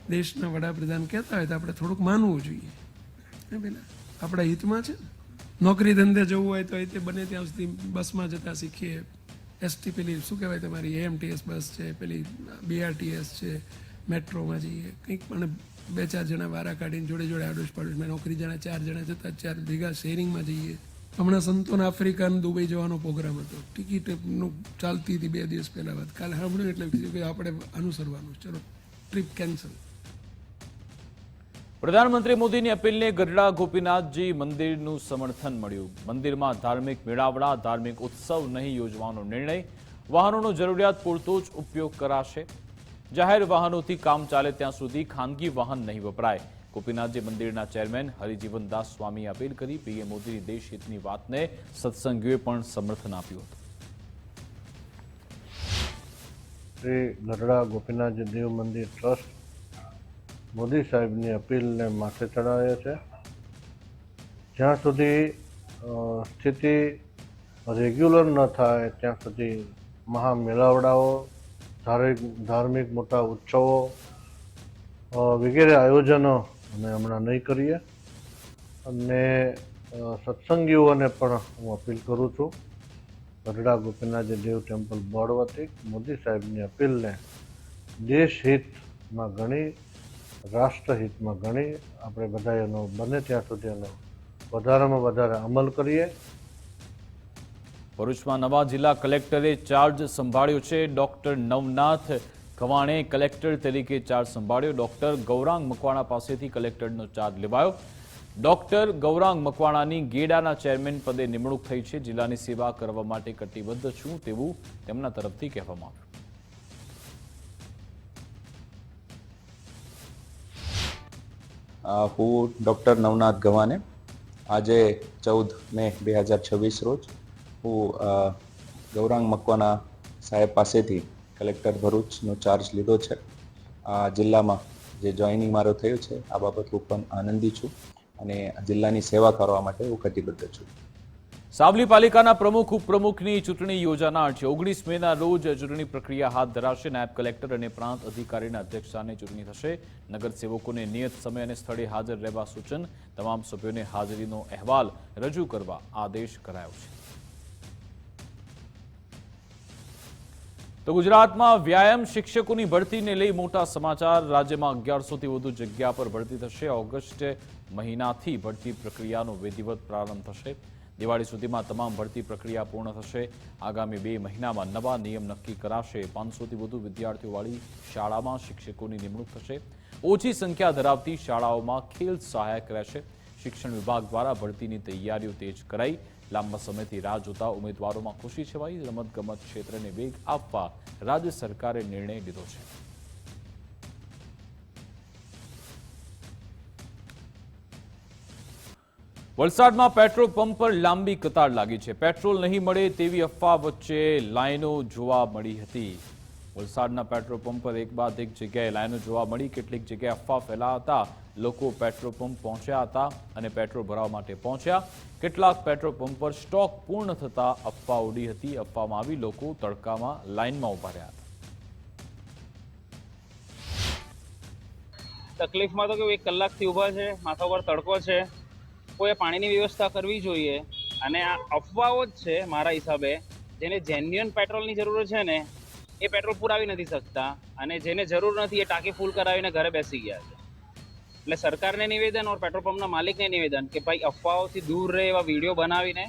દેશના વડાપ્રધાન કહેતા હોય તો આપણે થોડુંક માનવું જોઈએ. પેલા આપણા હિતમાં છે. નોકરી ધંધે જવું હોય તો તે બને ત્યાં સુધી બસમાં જતા શીખીએ. એસટી પેલી શું કહેવાય તમારી AMTS બસ છે, પેલી BRTS છે, મેટ્રોમાં જઈએ. કંઈક પણ 2-4 જણા વારા કાઢીને જોડે જોડે આડોશ પાડોશમાં નોકરી જણા 4 જણા જતા 4 ભેગા શેરિંગમાં જઈએ. હમણાં સંતોન આફ્રિકા અને દુબઈ જવાનો પ્રોગ્રામ હતો, ટિકિટનું ચાલતી હતી 2 દિવસ પહેલાં વાત. કાલે સાંભળ્યું એટલે કીધું કે આપણે અનુસરવાનું, ચલો ટ્રીપ કેન્સલ. પ્રધાનમંત્રી મોદીની અપીલને ગઢડા ગોપીનાથજી મંદિરનું સમર્થન મળ્યું. મંદિરમાં ધાર્મિક મેળાવડા, ધાર્મિક ઉત્સવ નહીં યોજવાનો નિર્ણય. વાહનોનો જરૂરિયાત પૂરતો જ ઉપયોગ કરાશે. જાહેર વાહનોથી કામ ચાલે ત્યાં સુધી ખાનગી વાહન નહીં વપરાય. ગોપીનાથજી મંદિરના ચેરમેન હરિજીવનદાસ સ્વામીએ અપીલ કરી. પીએમ મોદીની દેશહિતની વાતને સત્સંગીઓએ પણ સમર્થન આપ્યું હતું. શ્રી ગઢડા ગોપીનાથજી દેવ મંદિર ટ્રસ્ટ મોદી સાહેબની અપીલને માથે ચડાવે છે. જ્યાં સુધી સ્થિતિ રેગ્યુલર ન થાય ત્યાં સુધી મહામેળાવડાઓ, ધાર્મિક મોટા ઉત્સવો વગેરે આયોજનો અમે હમણાં નહીં કરીએ. અને સત્સંગીઓને પણ હું અપીલ કરું છું, ગઢડા ગોપીનાથજી દેવ ટેમ્પલ બોર્ડ વતી મોદી સાહેબની અપીલને દેશહિતમાં ગણી, રાષ્ટ્રહિતમાં ગણી આપણે બધા એનો બને ત્યાં સુધી એનો વધારેમાં વધારે અમલ કરીએ. ભરૂચમાં નવા જિલ્લા કલેક્ટરે ચાર્જ સંભાળ્યો છે. ડોક્ટર નવનાથ ગવાણે કલેક્ટર તરીકે ચાર્જ સંભાળ્યો. ડોક્ટર ગૌરાંગ મકવાણા પાસેથી કલેક્ટરનો ચાર્જ લેવાયો. ડોક્ટર ગૌરાંગ મકવાણાની ગેડાના ચેરમેન પદે નિમણૂક થઈ છે. જિલ્લાની સેવા કરવા માટે કટિબદ્ધ છું તેવું તેમના તરફથી કહેવામાં આવ્યું. હું ડૉક્ટર નવનાથ ગવાને આજે 14 મે 2026 રોજ હું ગૌરાંગ મકવાણા સાહેબ પાસેથી કલેક્ટર ભરૂચનો ચાર્જ લીધો છે. આ જિલ્લામાં જે જોઈનિંગ મારો થયો છે આ બાબત હું પણ આનંદી છું અને જિલ્લાની સેવા કરવા માટે હું કટિબદ્ધ છું. સાવલી પાલિકાના પ્રમુખ ઉપપ્રમુખની ચૂંટણી યોજાનાર છે. 19 મેના રોજ ચૂંટણી પ્રક્રિયા હાથ ધરાશે. નાયબ કલેક્ટર અને પ્રાંત અધિકારીના અધ્યક્ષસ્થાને ચૂંટણી થશે. નગરસેવકોને નિયત સમય અને સ્થળે હાજર રહેવા સૂચન. તમામ સભ્યોને હાજરીનો અહેવાલ રજૂ કરવા આદેશ કરાયો છે. તો ગુજરાતમાં વ્યાયામ શિક્ષકોની ભરતીને લઈ મોટા સમાચાર. રાજ્યમાં 1100થી વધુ જગ્યા પર ભરતી થશે. ઓગસ્ટ મહિનાથી ભરતી પ્રક્રિયાનો વિધિવત પ્રારંભ થશે. દિવાળી સુધીમાં તમામ ભરતી પ્રક્રિયા પૂર્ણ થશે. આગામી 2 મહિનામાં નવા નિયમ નક્કી કરાશે. 500થી વધુ વિદ્યાર્થીઓવાળી શાળામાં શિક્ષકોની નિમણૂક થશે. ઓછી સંખ્યા ધરાવતી શાળાઓમાં ખેલ સહાયક રહેશે. શિક્ષણ વિભાગ દ્વારા ભરતીની તૈયારીઓ તેજ કરાઈ. લાંબા સમયથી રાહ જોતા ઉમેદવારોમાં ખુશી છવાઈ. રમતગમત ક્ષેત્રને વેગ આપવા રાજ્ય સરકારે નિર્ણય લીધો છે. વલસાડમાં પેટ્રોલ પંપ પર લાંબી કતાર લાગી છે. પેટ્રોલ નહીં મળે તેવી અફવા વચ્ચે લાઈનો જોવા મળી હતી. વલસાડના પેટ્રોલ પંપ પર એક બાદ એક જગ્યાએ લાઈનો જોવા મળી. કેટલીક જગ્યાએ અફવા ફેલાતા લોકો પેટ્રોલ પંપ પહોંચ્યા હતા અને પેટ્રોલ ભરવા માટે પહોંચ્યા. કેટલાક પેટ્રોલ પંપ પર સ્ટોક પૂર્ણ થતા અફવા ઉડી હતી. અફવામાં આવી લોકો તડકામાં લાઈનમાં ઉભા રહ્યા હતા. તકલીફમાં તો કે 1 કલાકથી ઊભા છે, માથા પર તડકો છે. કોઈ પાણીની વ્યવસ્થા કરવી જોઈએ. અને આ અફવાઓ જ છે મારા હિસાબે. જેને જેન્યુઅન પેટ્રોલની જરૂર છે ને એ પેટ્રોલ પુરાવી નથી શકતા અને જેને જરૂર નથી એ ટાંકી ફૂલ કરાવીને ઘરે બેસી ગયા છે. એટલે સરકારને નિવેદન ઓર પેટ્રોલ પંપના માલિકને નિવેદન કે ભાઈ અફવાઓથી દૂર રહે એવા વિડીયો બનાવીને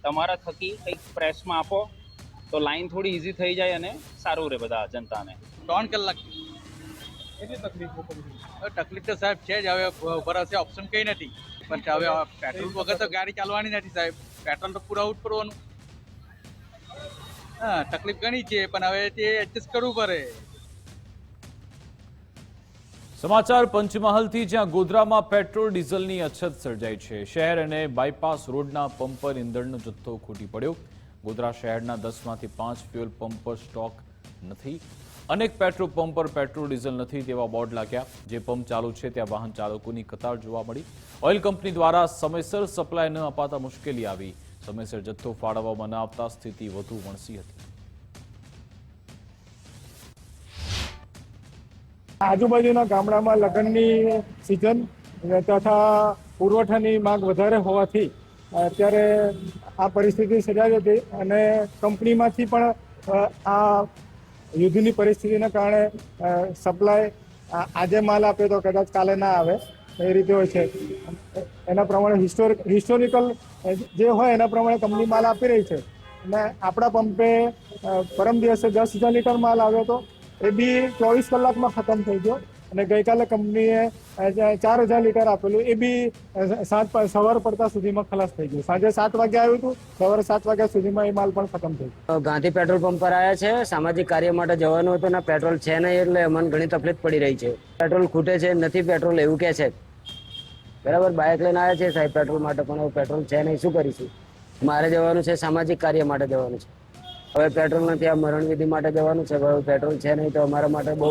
તમારા થકી કંઈક પ્રેસમાં આપો તો લાઈન થોડી ઇઝી થઈ જાય અને સારું રહે બધા જનતાને. 3 કલાક એટલી તકલીફ તો સાહેબ છે જ. હવે ભરોસે ઓપ્શન કંઈ નથી. પણ હવે પેટ્રોલ વગર તો ગાડી ચાલવાની નથી સાહેબ. પેટ્રોલ તો પુરાવું જ પડવાનું. હા, તકલીફ ઘણી છે પણ હવે તે એડજસ્ટ કરવું પડે. સમાચાર પંચમહાલથી, જ્યાં ગોધરામાં પેટ્રોલ ડીઝલની અછત સર્જાઈ છે. શહેર અને બાયપાસ રોડના પંપ પર ઈંધણનો જથ્થો ખૂટી પડ્યો. ગોધરા શહેરના 10માંથી 5 ફ્યુઅલ પંપ પર સ્ટોક નથી. અનેક પેટ્રોલ પંપ પર પેટ્રોલ ડીઝલ નથી તેવા બોર્ડ લાગ્યા. જે પંપ ચાલુ છે ત્યાં વાહન ચાલકોની કતાર જોવા મળી. ઓઇલ કંપની દ્વારા સમયસર સપ્લાય ન અપાતા મુશ્કેલી આવી. સમયસર જથ્થો ફાળવવામાં ન આવતા સ્થિતિ વધુ વણસી હતી. આજુબાજુના ગામડામાં લગ્નની સિઝન તથા પુરવઠાની માંગ વધારે હોવાથી અત્યારે આ પરિસ્થિતિ સર્જાઈ હતી અને કંપનીમાંથી પણ આ યુદ્ધની પરિસ્થિતિના કારણે સપ્લાય આજે માલ આપે તો કદાચ કાલે ના આવે એ રીતે હોય છે. એના પ્રમાણે હિસ્ટોરિકલ જે હોય એના પ્રમાણે કંપની માલ આપી રહી છે. અને આપણા પંપે પરમ દિવસે 10,000 લીટર માલ આવ્યો હતો, એ બી 24 કલાકમાં ખતમ થઈ ગયો. અને ગઈકાલે કંપનીએ 4,000 લીટર આપેલું, એ બી સવાર પડતા સુધીમાં ખલાસ થઈ ગયું. સાંજે 7 વાગે આવ્યું હતું, સવારે 7 વાગ્યા સુધીમાં એ માલ પણ ખતમ થઈ ગયો. ગાંધી પેટ્રોલ પંપ પર આવ્યા છે, સામાજિક કાર્ય માટે જવાનું હતું ને પેટ્રોલ છે નહીં, એટલે અમને ઘણી તકલીફ પડી રહી છે. પેટ્રોલ ખૂટે છે, નથી પેટ્રોલ એવું કે છે. બરાબર, બાઇક લઈને આવ્યા છે સાહેબ પેટ્રોલ માટે, પણ પેટ્રોલ છે નહીં, શું કરીશું? મારે જવાનું છે સામાજિક કાર્ય માટે જવાનું છે. હવે પેટ્રોલ નથી, આ મરણ વિધિ માટે જવાનું છે. હવે પેટ્રોલ છે નહીં તો અમારા માટે બહુ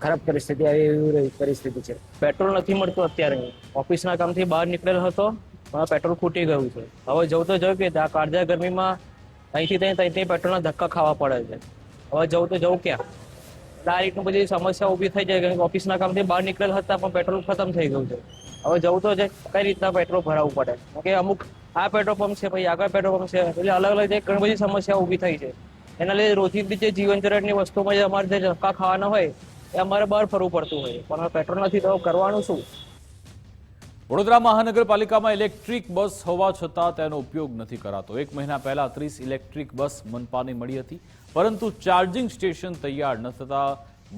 ખરાબ પરિસ્થિતિ આવી એવી પરિસ્થિતિ છે. પેટ્રોલ નથી મળતું અત્યારે. ઓફિસના કામથી બહાર નીકળેલ હતો પણ પેટ્રોલ ખૂટી ગયું છે. હવે જવું તો જવું કે આ કાળજા ગરમીમાં અહીંથી ત્યાંથી પેટ્રોલના ધક્કા ખાવા પડે છે. હવે જવું તો જવું ક્યાં? આ રીતનું બધી સમસ્યા ઊભી થઈ જાય કે ઓફિસના કામથી બહાર નીકળેલ હતા પણ પેટ્રોલ ખતમ થઈ ગયું છે. હવે જવું તો છે કઈ રીતના પેટ્રોલ ભરાવવું પડે, કે અમુક આ પેટ્રોલ પંપ છે, પછી આગળ પેટ્રોલ પંપ છે, એટલે અલગ અલગ ઘણી બધી સમસ્યા ઊભી થઈ છે. એના લીધે રોજિંદી જે જીવન જરૂરિયાતની વસ્તુમાં જે અમારે જે ધક્કા ખાવાના હોય એ અમારે બહાર ફરવું પડતું હોય, પણ પેટ્રોલ નથી તો કરવાનું શું? વડોદરા મહાનગરપાલિકામાં ઇલેક્ટ્રિક બસ હોવા છતાં તેનો ઉપયોગ નથી કરાતો. 1 મહિના પહેલા 30 ઇલેક્ટ્રિક બસ મનપાને મળી હતી, પરંતુ ચાર્જિંગ સ્ટેશન તૈયાર ન થતા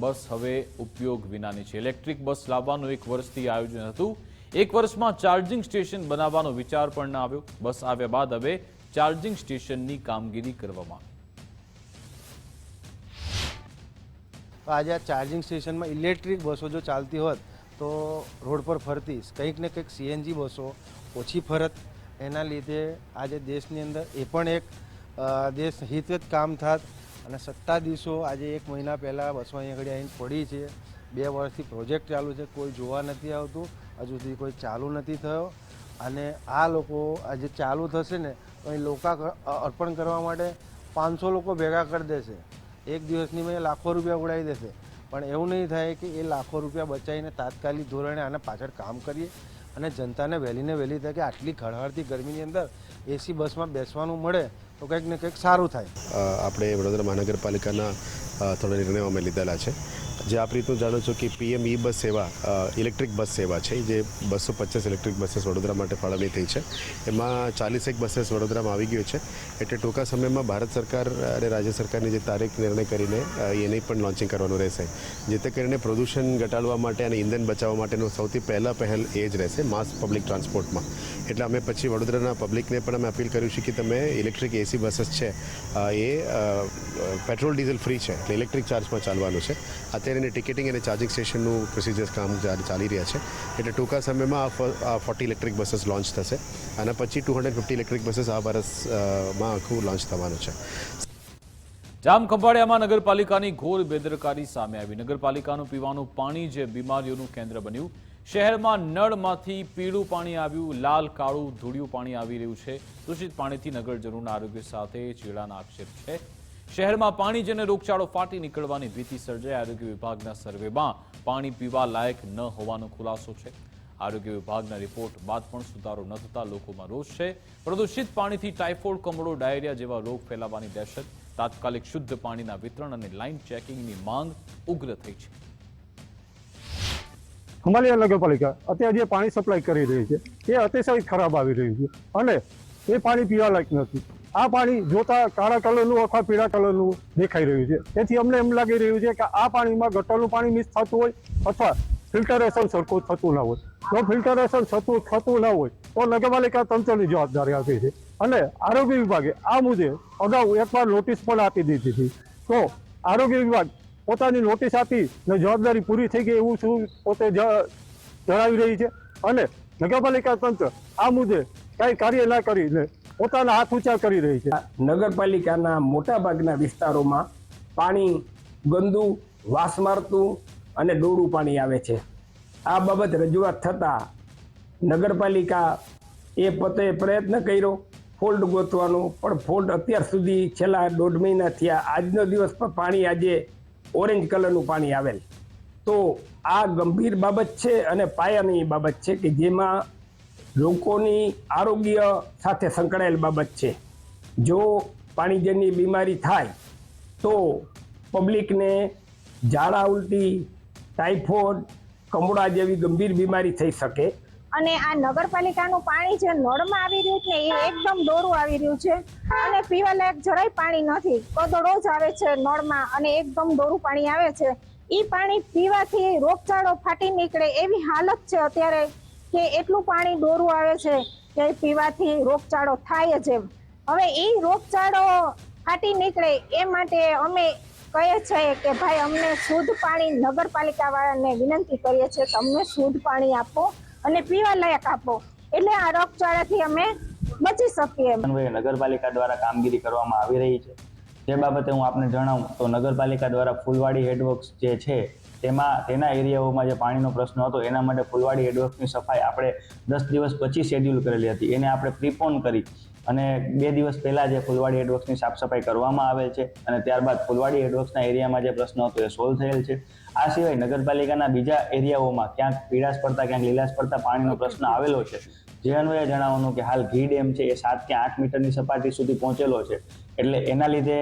બસ હવે ઉપયોગ વિનાની છે. ઇલેક્ટ્રિક બસ લાવવાનું 1 વર્ષથી આયોજન હતું. 1 વર્ષમાં ચાર્જિંગ સ્ટેશન બનાવવાનો વિચાર પણ ન આવ્યો. બસ આવ્યા બાદ હવે ચાર્જિંગ સ્ટેશનની કામગીરી કરવામાં આવી. આજે આ ચાર્જિંગ સ્ટેશનમાં ઇલેક્ટ્રિક બસો જો ચાલતી હોત તો રોડ પર ફરતી કંઈક ને કંઈક સીએનજી બસો ઓછી ફરત. એના લીધે આજે દેશની અંદર એ પણ એક દેશ હિત જ કામ થાત. અને સત્તાધીશો આજે 1 મહિના પહેલાં બસો અહીંયા આગળ આવીને પડી છે. 2 વર્ષથી પ્રોજેક્ટ ચાલુ છે, કોઈ જોવા નથી આવતું, હજુ સુધી કોઈ ચાલુ નથી થયો. અને આ લોકો આજે ચાલુ થશે ને તો અહીં લોકા અર્પણ કરવા માટે 500 લોકો ભેગા કરી દેશે. 1 દિવસની મેં લાખો રૂપિયા ઉડાવી દેશે. પણ એવું નહીં થાય કે એ લાખો રૂપિયા બચાવીને તાત્કાલિક ધોરણે આના પાછળ કામ કરીએ અને જનતાને વહેલીને વહેલી તકે આટલી ખળહળતી ગરમીની અંદર એસી બસમાં બેસવાનું મળે તો કંઈક ને કંઈક સારું થાય. આપણે વડોદરા મહાનગરપાલિકાના થોડા નિર્ણયો અમે લીધેલા છે. જે આપ રીતનું જાણો છો કે પીએમ ઈ બસ સેવા ઇલેક્ટ્રિક બસ સેવા છે, જે 250 ઇલેક્ટ્રિક બसेस વડોદરા માટે ફાળવણી થઈ છે. એમાં 41 બसेस વડોદરામાં આવી ગયો છે. એટલે ટૂંકા સમયમાં ભારત સરકાર અને રાજ્ય સરકારની જે તારીખ નિર્ણય કરીને એની પણ લોન્ચિંગ કરવાનું રહેશે, જેથી કરીને પ્રદૂષણ ઘટાડવા માટે અને ઇંધણ બચાવવા માટેનો સૌથી પહેલ એ જ રહેશે માસ પબ્લિક ટ્રાન્સપોર્ટમાં. એટલે અમે પછી વડોદરાના પબ્લિકને પણ અમે અપીલ કર્યું છે કે તમે ઇલેક્ટ્રિક એસી બसेस છે એ પેટ્રોલ ડીઝલ ફ્રી છે, એટલે ઇલેક્ટ્રિક ચાર્જમાં ચાલવાનું છે. અત્યારે એની ટિકિટિંગ અને ચાર્જિંગ સ્ટેશનનું પ્રોસિજર્સ કામ ચાલી રહ્યા છે. એટલે ટૂંકા સમયમાં આ 40 ઇલેક્ટ્રિક બसेस લોન્ચ થશે અને પછી 250 ઇલેક્ટ્રિક બसेस આ વર્ષમાં આખું લોન્ચ થવાનું છે. જામખંભાળિયામાં નગરપાલિકાની ઘોર બેદરકારી સામે આવી. નગરપાલિકાનું પીવાનું પાણી જે બીમારીઓનું કેન્દ્ર બન્યું. શહેરમાં નળમાંથી પીળું પાણી આવ્યું, લાલ કાળું ધૂળિયું પાણી આવી રહ્યું છે. દૂષિત પાણીથી નગરજનોના આરોગ્ય સાથે ચેડાના આક્ષેપ છે. શહેરમાં પાણીજન્ય રોગચાળો ફાટી નીકળવાની ભીતિ સર્જાઈ. આરોગ્ય વિભાગના સર્વેમાં પાણી પીવા લાયક ન હોવાનો ખુલાસો છે. આરોગ્ય વિભાગના રિપોર્ટ બાદ પણ સુધારો ન થતા લોકોમાં રોષ છે. પ્રદૂષિત પાણીથી ટાઇફોઇડ, કમળો, ડાયરિયા જેવા રોગ ફેલાવાની દહેશત. તાત્કાલિક શુદ્ધ પાણીના વિતરણ અને લાઇન ચેકિંગની માંગ ઉગ્ર થઈ છે. અમારી નગરપાલિકા અત્યારે જે પાણી સપ્લાય કરી રહી છે એ અતિશય ખરાબ આવી રહ્યું છે અને એ પાણી પીવા લાયક નથી. આ પાણી જોતા કાળા કલરનું અથવા પીળા કલરનું દેખાઈ રહ્યું છે. તેથી અમને એમ લાગી રહ્યું છે કે આ પાણીમાં ગટરનું પાણી મિક્સ થતું હોય અથવા ફિલ્ટરેશન સરખું થતું ના હોય. જો ફિલ્ટરેશન થતું ના હોય તો નગરપાલિકા તંત્રની જવાબદારી આપી છે. અને આરોગ્ય વિભાગે આ મુદ્દે અગાઉ એકવાર નોટિસ પણ આપી દીધી હતી. તો આરોગ્ય વિભાગ પોતાની નોટિસ આપી ને જવાબદારી પૂરી થઈ ગઈ એવું શું પોતે જણાવી રહી છે. અને નગરપાલિકા તંત્ર આ મુદ્દે કઈ કાર્ય ના કરીને પોતાના હાથ ઊંચા કરી રહી છે. નગરપાલિકાના મોટા ભાગના વિસ્તારોમાં પાણી ગંદુ, વાસ મારતું અને ડોળું પાણી આવે છે. આ બાબત રજૂઆત થતાં નગરપાલિકા એ પોતે પ્રયત્ન કર્યો ફોલ્ડ ગોતવાનો, પણ ફોલ્ડ અત્યાર સુધી છેલ્લા 1.5 મહિના થયા આજનો દિવસ પર પાણી આજે ઓરેન્જ કલરનું પાણી આવેલ. તો આ ગંભીર બાબત છે અને પાયાની બાબત છે કે જેમાં લોકોની આરોગ્ય સાથે સંકળાયેલ બાબત છે. જો પાણીજન્ય બીમારી થાય તો પબ્લિકને ઝાડા ઉલટી, ટાઇફોઇડ કમળા જેવી ગંભીર બીમારી થઈ શકે. અને આ નગરપાલિકાનું પાણી જે નળમાં આવી રહ્યું છે એ એકદમ દોરું આવી રહ્યું છે અને પીવા લાયક જરાય પાણી નથી. કદડો જ આવે છે નળમાં અને એકદમ દોરું પાણી આવે છે. એ પાણી પીવાથી રોગચાળો ફાટી નીકળે એવી હાલત છે અત્યારે, કે એટલું પાણી દોરું આવે છે કે પીવાથી રોગચાળો થાય જ. હવે એ રોગચાળો ફાટી નીકળે એ માટે અમે કહીએ છીએ કે ભાઈ અમને શુદ્ધ પાણી, નગરપાલિકા વાળાને વિનંતી કરીએ છીએ કે અમને શુદ્ધ પાણી આપો અને પીવા લાયક આપો, એટલે આ રોગચાળાથી અમે બચી શકીએ. નગરપાલિકા દ્વારા કામગીરી કરવામાં આવી રહી છે. તે બાબતે હું આપને જણાવું તો નગરપાલિકા દ્વારા ફૂલવાડી હેડવર્ક્સ જે છે તેના એરિયાઓમાં જે પાણીનો પ્રશ્ન હતો એના માટે ફૂલવાડી હેડવર્ક્સની સફાઈ આપણે 10 દિવસ પછી શેડ્યુલ કરેલી હતી. એને આપણે પ્રીપોન કરી અને 2 દિવસ પહેલાં જે ફૂલવાડી હેડવર્ક્સની સાફ સફાઈ કરવામાં આવેલ છે અને ત્યારબાદ ફૂલવાડી હેડવર્ક્સના એરિયામાં જે પ્રશ્ન હતો એ સોલ્વ થયેલ છે. આ સિવાય નગરપાલિકાના બીજા એરિયાઓમાં ક્યાંક પીળાશ પડતા ક્યાંક લીલાશ પડતા પાણીનો પ્રશ્ન આવેલો છે. જે અન્વયે જણાવવાનું કે હાલ ઘી ડેમ છે એ 7 કે 8 મીટરની સપાટી સુધી પહોંચેલો છે, એટલે એના લીધે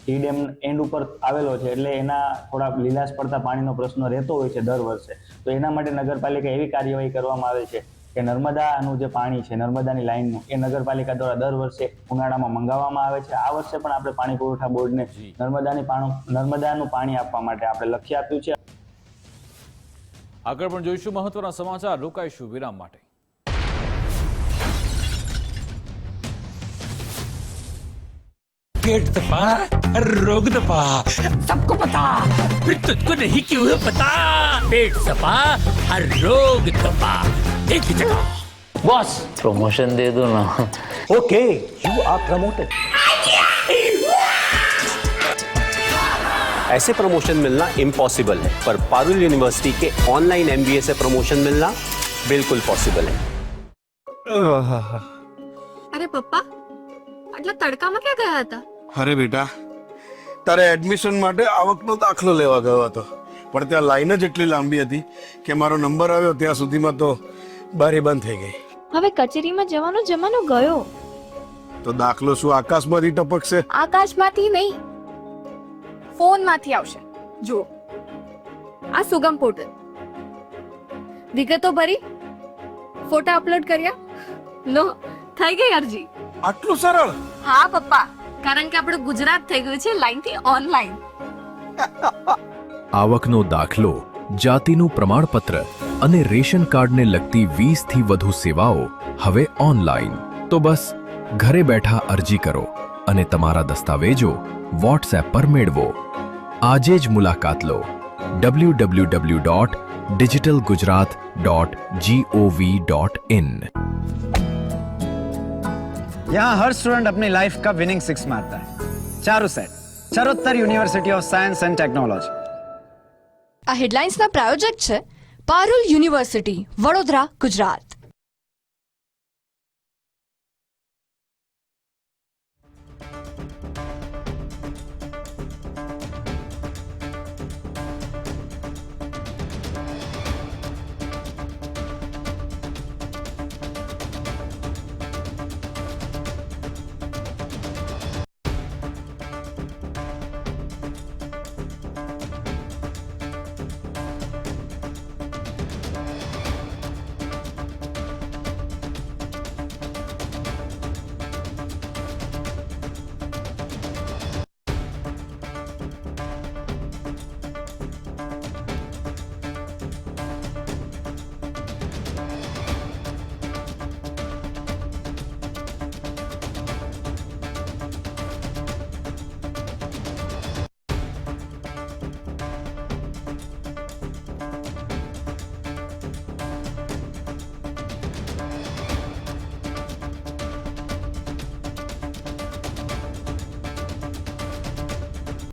ઘી ડેમ એન્ડ ઉપર આવેલો છે, એટલે એના થોડા લીલાશ પડતા પાણીનો પ્રશ્ન રહેતો હોય છે દર વર્ષે. તો એના માટે નગરપાલિકા એવી કાર્યવાહી કરવામાં આવે છે કે નર્મદાનું જે પાણી છે, નર્મદાની લાઇનનું, એ નગરપાલિકા દ્વારા દર વર્ષે ઉનાળામાં મંગાવવામાં આવે છે. આ વર્ષે પણ આપણે પાણી પુરવઠા બોર્ડને નર્મદાનું પાણી આપવા માટે આપણે લક્ષ્ય આપ્યું છે. આગળ પણ જોઈશું મહત્વના સમાચાર, રોકાઈશું વિરામ માટે. पेट दबा, रोग दबा, सबको पता, फिर तुझको नहीं क्यों है पता? पेट दबा, रोग दबा, एक ही जगह. बॉस प्रमोशन दे दो ना. Okay, you are promoted. ऐसे प्रमोशन मिलना इम्पॉसिबल है, पर पारुल यूनिवर्सिटी के ऑनलाइन MBA से प्रमोशन मिलना बिल्कुल पॉसिबल है. अरे पप्पा, આટલા તડકામાં ક્યાં ગયા હતા? અરે બેટા, તારે એડમિશન માટે આવકનો દાખલો લેવા ગયો હતો, પણ ત્યાં લાઈન જ એટલી લાંબી હતી કે મારો નંબર આવ્યો ત્યાં સુધીમાં તો બારી બંધ થઈ ગઈ. હવે કચેરીમાં જવાનો જમાનો ગયો. તો દાખલો શું આકાશમાંથી ટપકશે? આકાશમાંથી નહીં, ફોનમાંથી આવશે. જો આ સુગમ પોર્ટલ, વિગતો ભરી, ફોટા અપલોડ કર્યા, લો થઈ ગઈ અરજી. આટલું સરળ? હા પપ્પા, કારણ કે આપણું ગુજરાત થઈ ગયું છે લાઈનથી ઓનલાઈન. આવકનો દાખલો, જાતિનું પ્રમાણપત્ર અને રેશન કાર્ડને લગતી 20 થી વધુ સેવાઓ હવે ઓનલાઈન. તો બસ ઘરે બેઠા અરજી કરો અને તમારા દસ્તાવેજો વોટ્સએપ પર મેળવો. આજે જ મુલાકાત લો www.digitalgujarat.gov.in. यहाँ हर स्टूडेंट अपनी लाइफ का विनिंग सिक्स मारता है. Charusat, Charotar university of science and technology. આ હેડલાઇન્સના પ્રાયોજક છે પારુલ યુનિવર્સિટી, વડોદરા, ગુજરાત.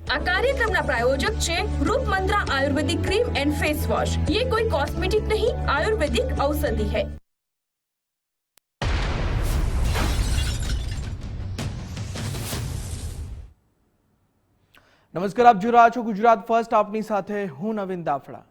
આ કાર્યક્રમના પ્રાયોજક છે રૂપમંત્રા આયુર્વેદિક ક્રીમ એન્ડ फेस वॉश. ये कोई कॉस्मेटिक नहीं, आयुर्वेदिक औषधि है. નમસ્કાર, આપ જોઈ રહ્યા છો ગુજરાત ફર્સ્ટ. આપની સાથે હું નવીન દાફડા.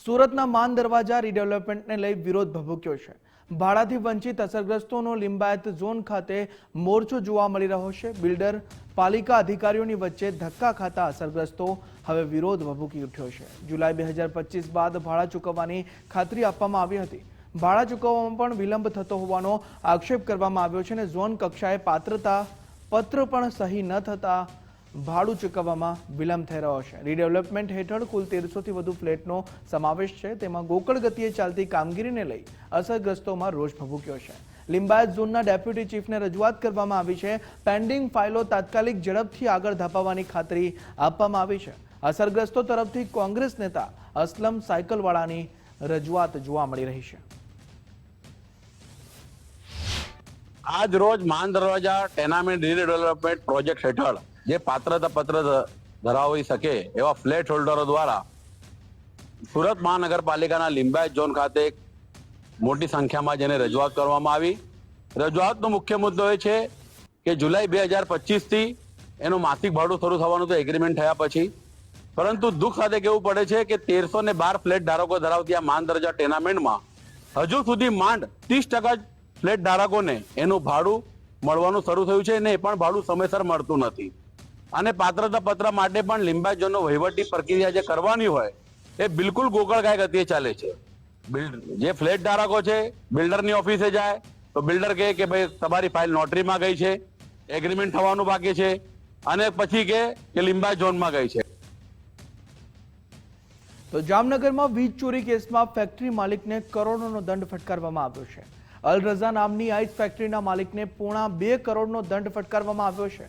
સુરતના માન દરવાજા રીડેવલપમેન્ટને લઈ વિરોધ ભભૂક્યો છે. ભાડાથી વંચિત અસરગ્રસ્તોનો લિંબાયત ઝોન ખાતે મોરચો જોવા મળી રહ્યો છે. બિલ્ડર પાલિકા અધિકારીઓની વચ્ચે ધક્કા ખાતા અસરગ્રસ્તો હવે વિરોધ ભભૂકી ઉઠ્યો છે. જુલાઈ 2025 બાદ ભાડા ચૂકવવાની ખાતરી આપવામાં આવી હતી. ભાડા ચૂકવવામાં પણ વિલંબ થતો હોવાનો આક્ષેપ કરવામાં આવ્યો છે અને ઝોન કક્ષાએ પાત્રતા પત્ર પણ સહી ન થતા ભાડું ચૂકવવામાં વિલંબ થઈ રહ્યો છે. રીડેવલપમેન્ટ હેઠળ કુલ 1300થી વધુ ફ્લેટનો સમાવેશ છે. તેમાં ગોકળ ગતિએ ચાલતી કામગીરીને લઈ અસરગ્રસ્તોમાં રોષ ભભૂક્યો છે. લિંબાયત ઝોનના ડેપ્યુટી ચીફને રજૂઆત કરવામાં આવી છે. પેન્ડિંગ ફાઇલો તાત્કાલિક ઝડપથી આગળ ધપાવવાની ખાતરી આપવામાં આવી છે. અસરગ્રસ્તો તરફથી કોંગ્રેસ નેતા અસલમ સાયકલવાળાની રજૂઆત જોવા મળી રહી છે. આજ રોજ માન દરવાજા ટેનામેન્ટ રીડેવલપમેન્ટ પ્રોજેક્ટ હેઠળ જે પાત્રતા પત્ર ધરાવી શકે એવા ફ્લેટ હોલ્ડરો દ્વારા સુરત મહાનગરપાલિકાના લિંબાયત ઝોન ખાતે મોટી સંખ્યામાં જેને રજૂઆત કરવામાં આવી. રજૂઆતનો મુખ્ય મુદ્દો એ છે કે જુલાઈ 2025થી એનું માસિક ભાડું શરૂ થવાનું તો એગ્રીમેન્ટ થયા પછી, પરંતુ દુઃખ સાથે કહેવું પડે છે કે 1312 ફ્લેટ ધારકો ધરાવતી આ માન દરવાજા ટેનામેન્ટમાં હજુ સુધી માંડ 30% ફ્લેટ ધારકોને એનું ભાડું મળવાનું શરૂ થયું છે અને એ પણ ભાડું સમયસર મળતું નથી. અને પાત્રતા પત્ર માટે પણ લિંબાયત ઝોનનો વહીવટી પ્રક્રિયા જે કરવાની હોય એ બિલકુલ ગોકળગાય ગતિએ ચાલે છે. જે ફ્લેટ ધારકો છે બિલ્ડરની ઓફિસે જાય તો બિલ્ડર કહે કે ભાઈ તમારી ફાઇલ નોટરીમાં ગઈ છે, એગ્રીમેન્ટ થવાનું બાકી છે, અને પછી કે લિંબાયત ઝોનમાં ગઈ છે. તો જામનગરમાં વીજ ચોરી કેસમાં ફેક્ટરી માલિકને કરોડોનો દંડ ફટકારવામાં આવ્યો છે. અલ રઝા નામની આઈસ ફેક્ટરીના માલિકને પોણા 2 કરોડનો દંડ ફટકારવામાં આવ્યો છે.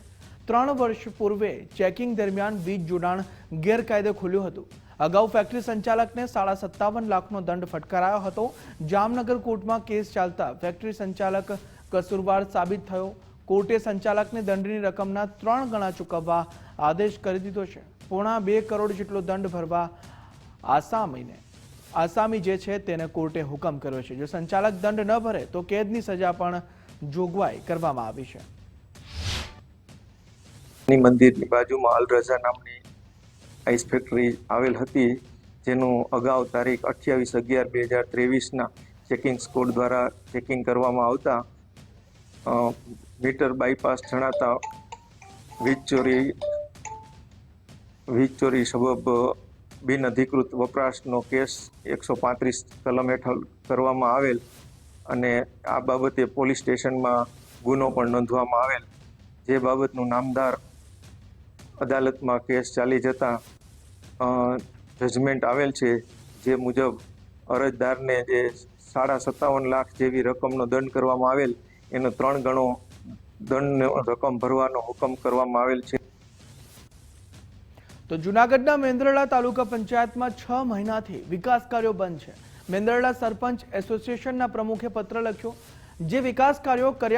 3 વર્ષ પૂર્વે ચેકિંગ દરમિયાન વીજ જોડાણ ગેરકાયદે ખુલ્યું હતું. અગાઉ ફેક્ટરી સંચાલકને 57.5 લાખનો દંડ ફટકારાયો હતો. જામનગર કોર્ટમાં કેસ ચાલતા ફેક્ટરી સંચાલક કસૂરવાર સાબિત થયો. કોર્ટે સંચાલકને દંડની રકમના 3 ગણા ચૂકવવા આદેશ કરી દીધો છે. પોણા 2 કરોડ જેટલો દંડ ભરવા આસામી જે છે તેને કોર્ટે હુકમ કર્યો છે. જો સંચાલક દંડ ન ભરે તો કેદની સજા પણ જોગવાઈ કરવામાં આવી છે. મંદિરની બાજુમાં અલ રઝા નામની આઈસ ફેક્ટરી આવેલ હતી, જેનું અગાઉ તારીખ 28/11/2023ના ચેકિંગ સ્કોડ દ્વારા ચેકિંગ કરવામાં આવતા મીટર બાયપાસ જણાતા વીજ ચોરી સબબ બિન અધિકૃત વપરાશનો કેસ 135 કલમ હેઠળ કરવામાં આવેલ અને આ બાબતે પોલીસ સ્ટેશનમાં ગુનો પણ નોંધવામાં આવેલ. જે બાબતનું નામદાર અદાલતમાં કેસ ચાલી જતા જજમેન્ટ આવેલ છે. જે મુજબ અરજદારને જે 57.5 લાખ જેવી રકમનો દંડ કરવામાં આવેલ એનો 3 ગણો દંડની રકમ ભરવાનો હુકમ કરવામાં આવેલ છે. તો જૂનાગઢના મેંદરડા તાલુકા પંચાયતમાં 6 મહિનાથી વિકાસ કાર્યો બંધ છે. મેંદરડા સરપંચ એસોસિએશનના પ્રમુખે પત્ર લખ્યો. જે વિકાસ કાર્યો કર્યા